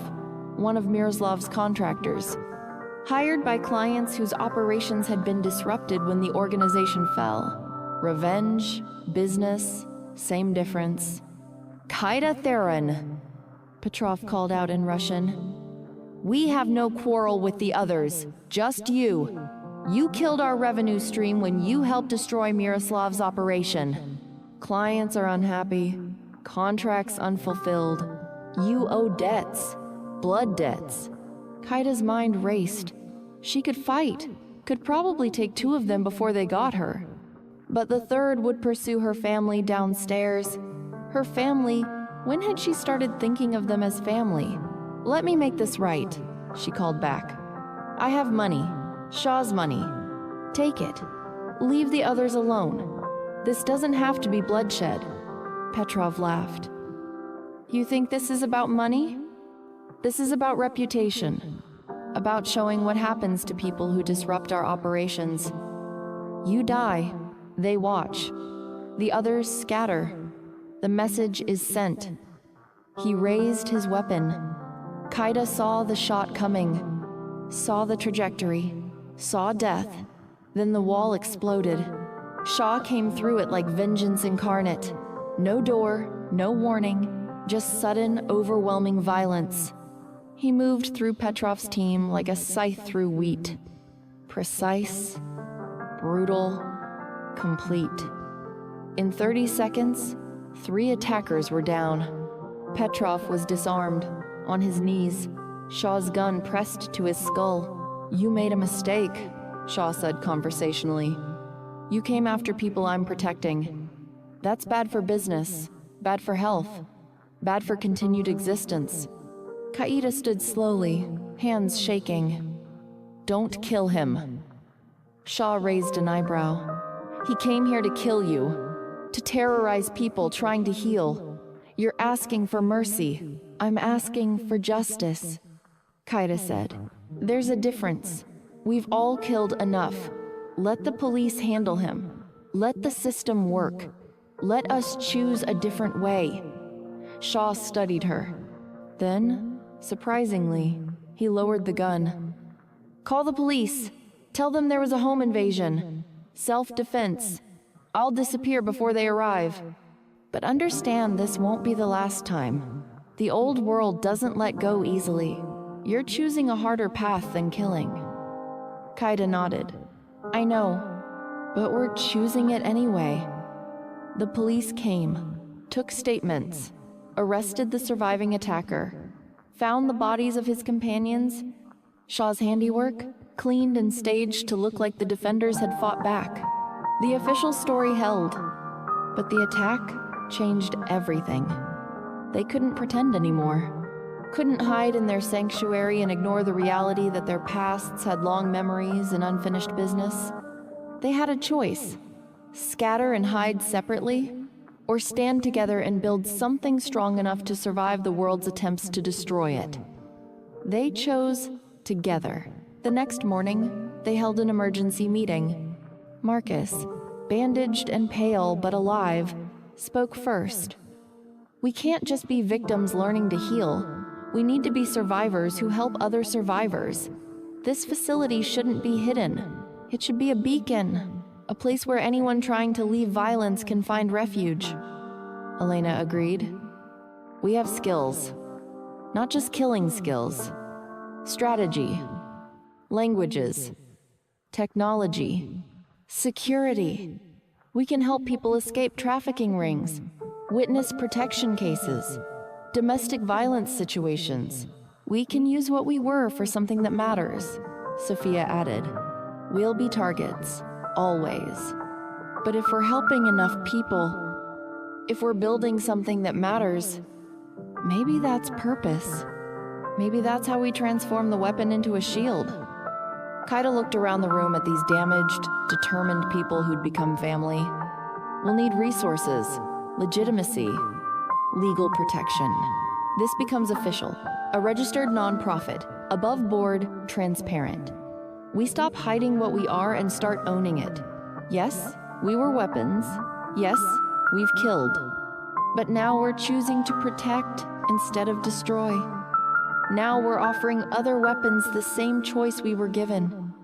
one of Miroslav's contractors. Hired by clients whose operations had been disrupted when the organization fell. Revenge, business, same difference. "Kaida Theron," Petrov called out in Russian. "We have no quarrel with the others, just you. You killed our revenue stream when you helped destroy Miroslav's operation. Clients are unhappy, contracts unfulfilled. You owe debts, blood debts." Kaida's mind raced. She could fight, could probably take 2 of them before they got her. But the 3rd would pursue her family downstairs. Her family, when had she started thinking of them as family? "Let me make this right," she called back. "I have money, Shaw's money. Take it. Leave the others alone. This doesn't have to be bloodshed." Petrov laughed. You think this is about money? This is about reputation, about showing what happens to people who disrupt our operations. You die, they watch. The others scatter. The message is sent. He raised his weapon. Kaida saw the shot coming, saw the trajectory, saw death. Then the wall exploded. Shaw came through it like vengeance incarnate. No door, no warning, just sudden, overwhelming violence. He moved through Petrov's team like a scythe through wheat. Precise, brutal, complete. In 30 seconds, 3 attackers were down. Petrov was disarmed, on his knees, Shaw's gun pressed to his skull. You made a mistake, Shaw said conversationally. You came after people I'm protecting. That's bad for business, bad for health, bad for continued existence. Kaida stood slowly, hands shaking. Don't kill him. Shaw raised an eyebrow. He came here to kill you, to terrorize people trying to heal. You're asking for mercy. I'm asking for justice. Kaida said, there's a difference. We've all killed enough. Let the police handle him. Let the system work. Let us choose a different way. Shaw studied her. Then, surprisingly, he lowered the gun. Call the police. Tell them there was a home invasion. Self-defense. I'll disappear before they arrive. But understand this won't be the last time. The old world doesn't let go easily. You're choosing a harder path than killing. Kaida nodded. I know, but we're choosing it anyway. The police came, took statements, arrested the surviving attacker, found the bodies of his companions. Shaw's handiwork, cleaned and staged to look like the defenders had fought back. The official story held, but the attack changed everything. They couldn't pretend anymore, couldn't hide in their sanctuary and ignore the reality that their pasts had long memories and unfinished business. They had a choice: scatter and hide separately, or stand together and build something strong enough to survive the world's attempts to destroy it. They chose together. The next morning, they held an emergency meeting. Marcus, bandaged and pale but alive, spoke first. We can't just be victims learning to heal. We need to be survivors who help other survivors. This facility shouldn't be hidden. It should be a beacon, a place where anyone trying to leave violence can find refuge. Elena agreed. We have skills. Not just killing skills. Strategy. Languages. Technology. Security. We can help people escape trafficking rings, witness protection cases, domestic violence situations. We can use what we were for something that matters, Sophia added. We'll be targets, always. But if we're helping enough people, if we're building something that matters, maybe that's purpose. Maybe that's how we transform the weapon into a shield. Kaida looked around the room at these damaged, determined people who'd become family. We'll need resources, legitimacy, legal protection. This becomes official, a registered nonprofit, above board, transparent. We stop hiding what we are and start owning it. Yes, we were weapons. Yes, we've killed. But now we're choosing to protect instead of destroy. Now we're offering other weapons the same choice we were given.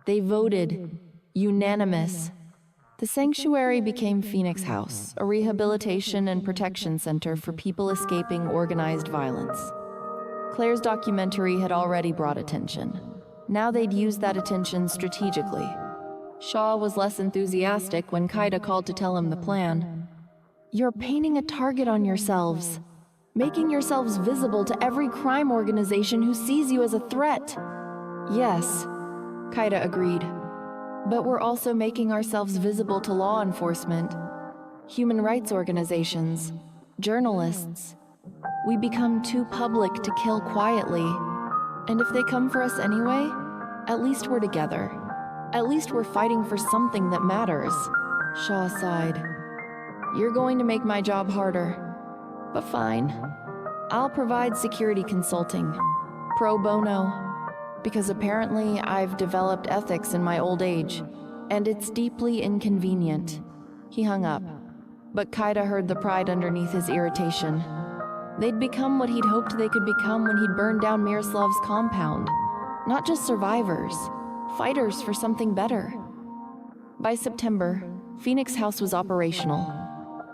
They voted, unanimous. The sanctuary became Phoenix House, a rehabilitation and protection center for people escaping organized violence. Claire's documentary had already brought attention. Now they'd use that attention strategically. Shaw was less enthusiastic when Kaida called to tell him the plan. You're painting a target on yourselves, making yourselves visible to every crime organization who sees you as a threat. Yes, Kaida agreed. But we're also making ourselves visible to law enforcement, human rights organizations, journalists. We become too public to kill quietly. And if they come for us anyway, at least we're together. At least we're fighting for something that matters. Shaw sighed. You're going to make my job harder. But fine. I'll provide security consulting. Pro bono. Because apparently I've developed ethics in my old age, and it's deeply inconvenient. He hung up, but Kaida heard the pride underneath his irritation. They'd become what he'd hoped they could become when he'd burned down Miroslav's compound. Not just survivors, fighters for something better. By September, Phoenix House was operational.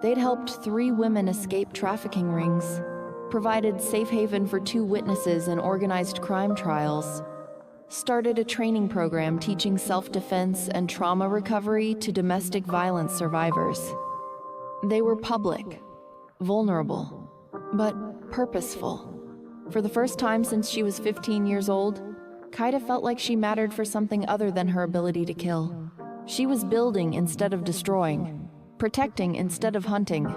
They'd helped 3 women escape trafficking rings, provided safe haven for 2 witnesses in organized crime trials, started a training program teaching self-defense and trauma recovery to domestic violence survivors. They were public, vulnerable, but purposeful. For the first time since she was 15 years old, Kaida felt like she mattered for something other than her ability to kill. She was building instead of destroying, protecting instead of hunting,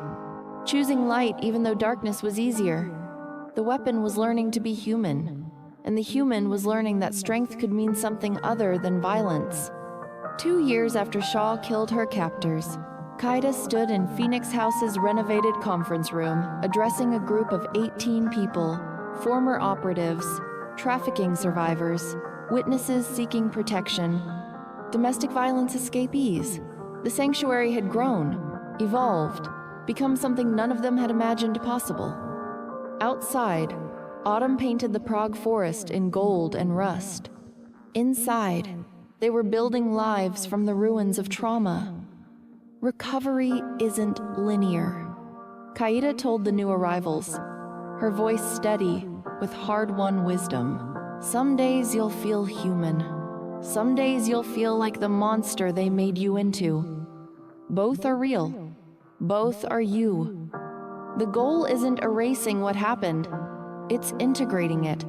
choosing light even though darkness was easier. The weapon was learning to be human, and the human was learning that strength could mean something other than violence. 2 years after Shaw killed her captors, Kaida stood in Phoenix House's renovated conference room, addressing a group of 18 people, former operatives, trafficking survivors, witnesses seeking protection, domestic violence escapees. The sanctuary had grown, evolved, become something none of them had imagined possible. Outside, autumn painted the Prague forest in gold and rust. Inside, they were building lives from the ruins of trauma. Recovery isn't linear, Kaida told the new arrivals, her voice steady with hard-won wisdom. Some days you'll feel human. Some days you'll feel like the monster they made you into. Both are real. Both are you. The goal isn't erasing what happened. It's integrating it.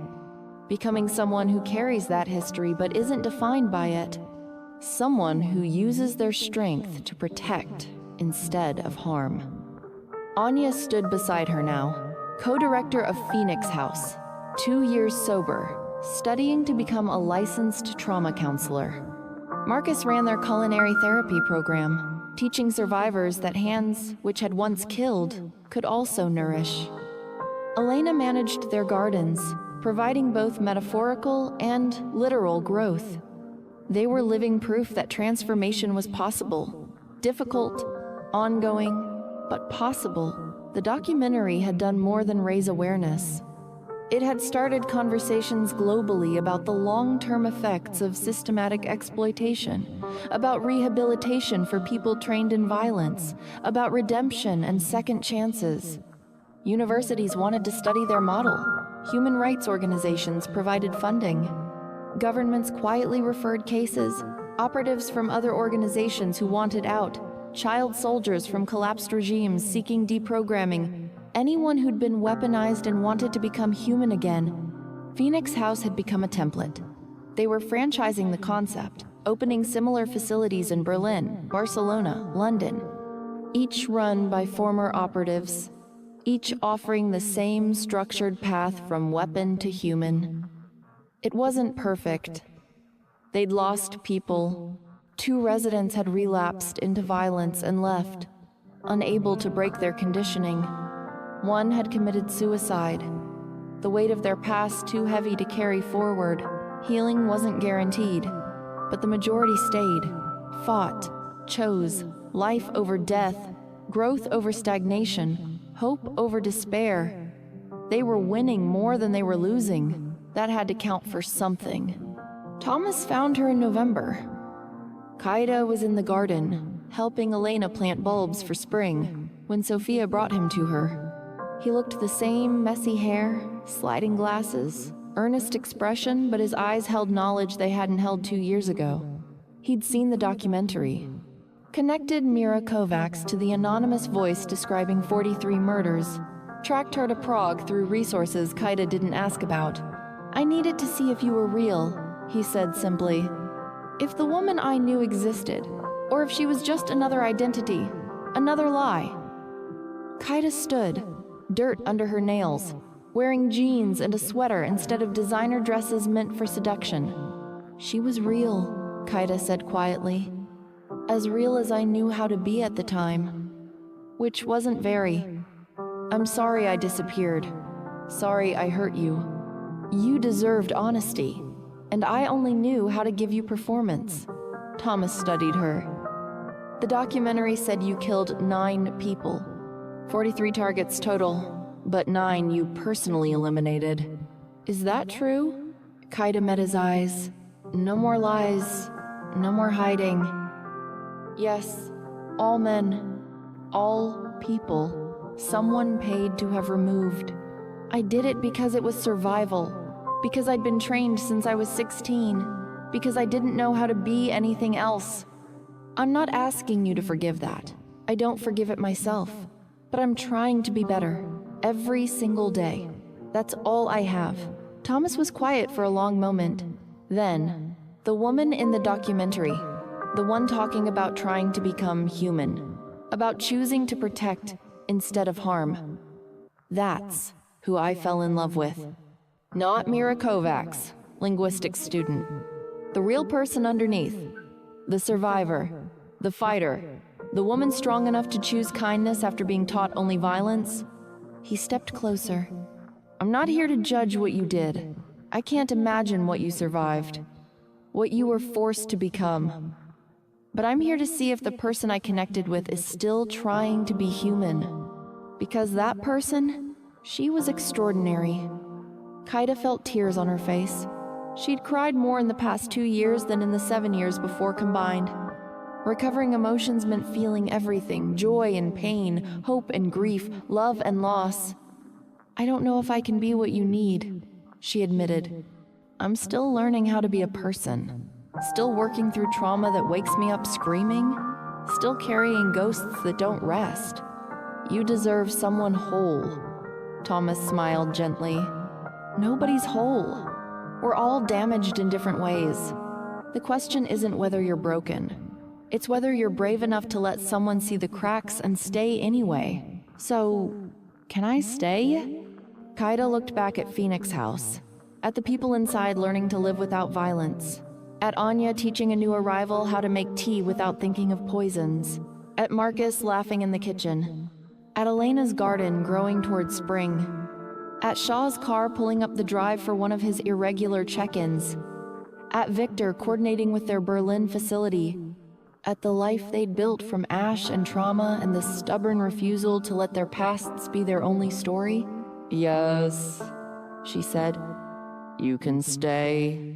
Becoming someone who carries that history but isn't defined by it. Someone who uses their strength to protect instead of harm. Anya stood beside her now, co-director of Phoenix House, 2 years sober, studying to become a licensed trauma counselor. Marcus ran their culinary therapy program, teaching survivors that hands which had once killed could also nourish. Elena managed their gardens, providing both metaphorical and literal growth. They were living proof that transformation was possible. Difficult, ongoing, but possible. The documentary had done more than raise awareness. It had started conversations globally about the long-term effects of systematic exploitation, about rehabilitation for people trained in violence, about redemption and second chances. Universities wanted to study their model. Human rights organizations provided funding. Governments quietly referred cases, operatives from other organizations who wanted out, child soldiers from collapsed regimes seeking deprogramming, anyone who'd been weaponized and wanted to become human again. Phoenix House had become a template. They were franchising the concept, opening similar facilities in Berlin, Barcelona, London, each run by former operatives, each offering the same structured path from weapon to human. It wasn't perfect. They'd lost people. 2 residents had relapsed into violence and left, unable to break their conditioning. 1 had committed suicide. The weight of their past too heavy to carry forward. Healing wasn't guaranteed, but the majority stayed, fought, chose, life over death, growth over stagnation, hope over despair. They were winning more than they were losing. That had to count for something. Thomas found her in November. Kaida was in the garden, helping Elena plant bulbs for spring, when Sophia brought him to her. He looked the same: messy hair, sliding glasses, earnest expression, but his eyes held knowledge they hadn't held 2 years ago. He'd seen the documentary. Connected Mira Kovacs to the anonymous voice describing 43 murders. Tracked her to Prague through resources Kaida didn't ask about. "I needed to see if you were real," he said simply. "If the woman I knew existed, or if she was just another identity, another lie." Kaida stood, dirt under her nails, wearing jeans and a sweater instead of designer dresses meant for seduction. "She was real," Kaida said quietly. "As real as I knew how to be at the time. Which wasn't very. I'm sorry I disappeared. Sorry I hurt you. You deserved honesty, and I only knew how to give you performance. Thomas studied her. The documentary said you killed 9 people. 43 targets total, but 9 you personally eliminated. Is that true? Kaida met his eyes. No more lies, no more hiding. Yes, all men, all people, someone paid to have removed. I did it because it was survival, because I'd been trained since I was 16, because I didn't know how to be anything else. I'm not asking you to forgive that. I don't forgive it myself, but I'm trying to be better every single day. That's all I have. Thomas was quiet for a long moment. Then, the woman in the documentary, the one talking about trying to become human, about choosing to protect instead of harm. That's who I fell in love with. Not Mira Kovacs, linguistics student. The real person underneath. The survivor. The fighter. The woman strong enough to choose kindness after being taught only violence. He stepped closer. I'm not here to judge what you did. I can't imagine what you survived. What you were forced to become. But I'm here to see if the person I connected with is still trying to be human. Because that person, she was extraordinary. Kaida felt tears on her face. She'd cried more in the past 2 years than in the 7 years before combined. Recovering emotions meant feeling everything, joy and pain, hope and grief, love and loss. I don't know if I can be what you need, she admitted. I'm still learning how to be a person. Still working through trauma that wakes me up screaming. Still carrying ghosts that don't rest. You deserve someone whole. Thomas smiled gently. Nobody's whole. We're all damaged in different ways. The question isn't whether you're broken. It's whether you're brave enough to let someone see the cracks and stay anyway. So, can I stay? Kaida looked back at Phoenix House, at the people inside learning to live without violence, at Anya teaching a new arrival how to make tea without thinking of poisons, at Marcus laughing in the kitchen, at Elena's garden growing toward spring, at Shaw's car pulling up the drive for one of his irregular check-ins, at Victor coordinating with their Berlin facility, at the life they'd built from ash and trauma and the stubborn refusal to let their pasts be their only story. Yes, she said. You can stay.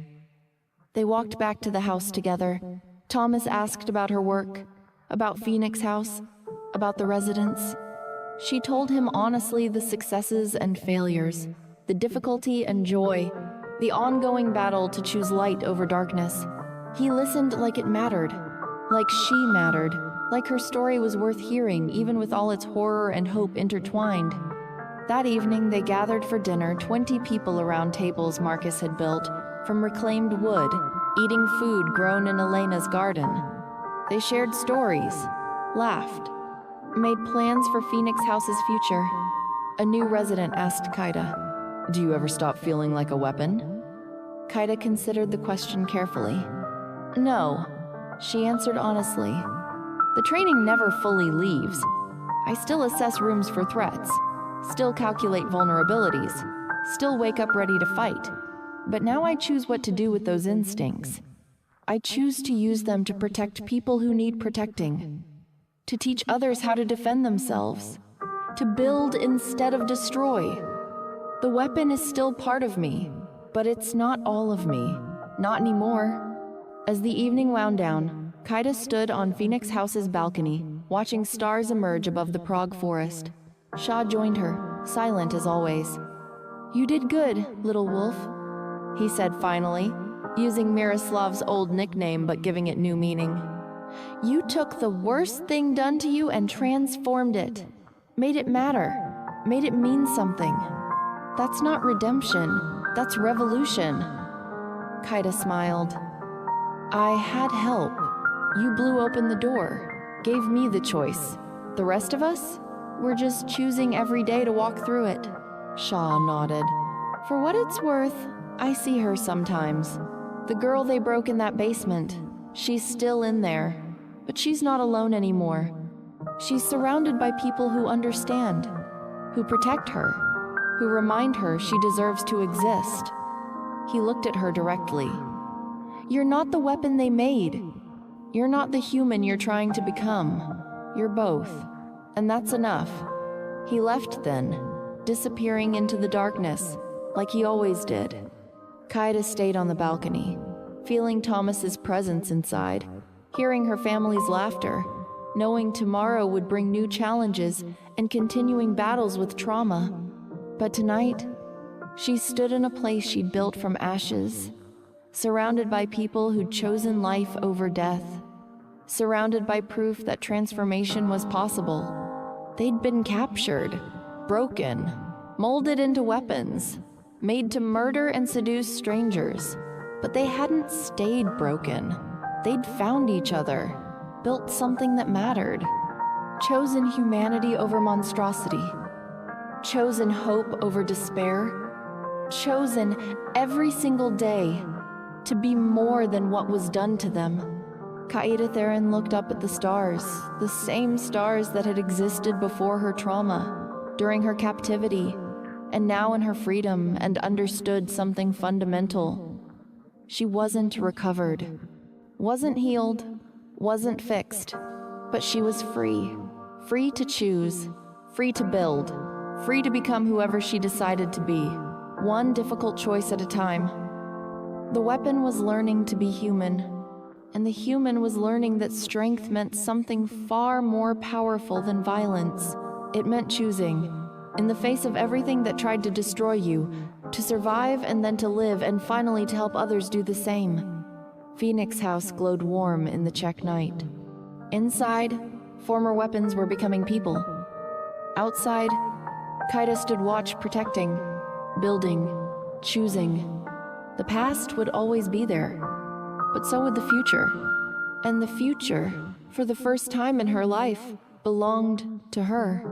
They walked back to the house together. Thomas asked about her work, about Phoenix House, about the residents. She told him honestly the successes and failures, the difficulty and joy, the ongoing battle to choose light over darkness. He listened like it mattered, like she mattered, like her story was worth hearing even with all its horror and hope intertwined. That evening they gathered for dinner 20 people around tables Marcus had built from reclaimed wood, eating food grown in Elena's garden. They shared stories, laughed, made plans for Phoenix House's future. A new resident asked Kaida, "Do you ever stop feeling like a weapon?" Kaida considered the question carefully. No, she answered honestly. The training never fully leaves. I still assess rooms for threats, still calculate vulnerabilities, still wake up ready to fight. But now I choose what to do with those instincts. I choose to use them to protect people who need protecting, to teach others how to defend themselves, to build instead of destroy. The weapon is still part of me, but it's not all of me, not anymore. As the evening wound down, Kaida stood on Phoenix House's balcony, watching stars emerge above the Prague forest. Shaw joined her, silent as always. You did good, little wolf, he said finally, using Miroslav's old nickname but giving it new meaning. You took the worst thing done to you and transformed it. Made it matter. Made it mean something. That's not redemption. That's revolution. Kaida smiled. I had help. You blew open the door. Gave me the choice. The rest of us? We're just choosing every day to walk through it. Shaw nodded. For what it's worth, I see her sometimes. The girl they broke in that basement. She's still in there. But she's not alone anymore. She's surrounded by people who understand, who protect her. who remind her she deserves to exist. He looked at her directly. "You're not the weapon they made. You're not the human you're trying to become. You're both. And that's enough." He left then, disappearing into the darkness, like he always did. Kaida stayed on the balcony, feeling Thomas's presence inside, hearing her family's laughter, knowing tomorrow would bring new challenges and continuing battles with trauma. But tonight, she stood in a place she'd built from ashes, surrounded by people who'd chosen life over death, surrounded by proof that transformation was possible. They'd been captured, broken, molded into weapons, made to murder and seduce strangers. But they hadn't stayed broken. They'd found each other, built something that mattered, chosen humanity over monstrosity, chosen hope over despair, chosen every single day to be more than what was done to them. Kaida Theron looked up at the stars, the same stars that had existed before her trauma, during her captivity, and now in her freedom, and understood something fundamental. She wasn't recovered, wasn't healed, wasn't fixed, but she was free. Free to choose, free to build, free to become whoever she decided to be, one difficult choice at a time. The weapon was learning to be human, and the human was learning that strength meant something far more powerful than violence. It meant choosing, in the face of everything that tried to destroy you, to survive and then to live, and finally to help others do the same. Phoenix House glowed warm in the Czech night. Inside, former weapons were becoming people. Outside, Kaida stood watch, protecting, building, choosing. The past would always be there, but so would the future. And the future, for the first time in her life, belonged to her.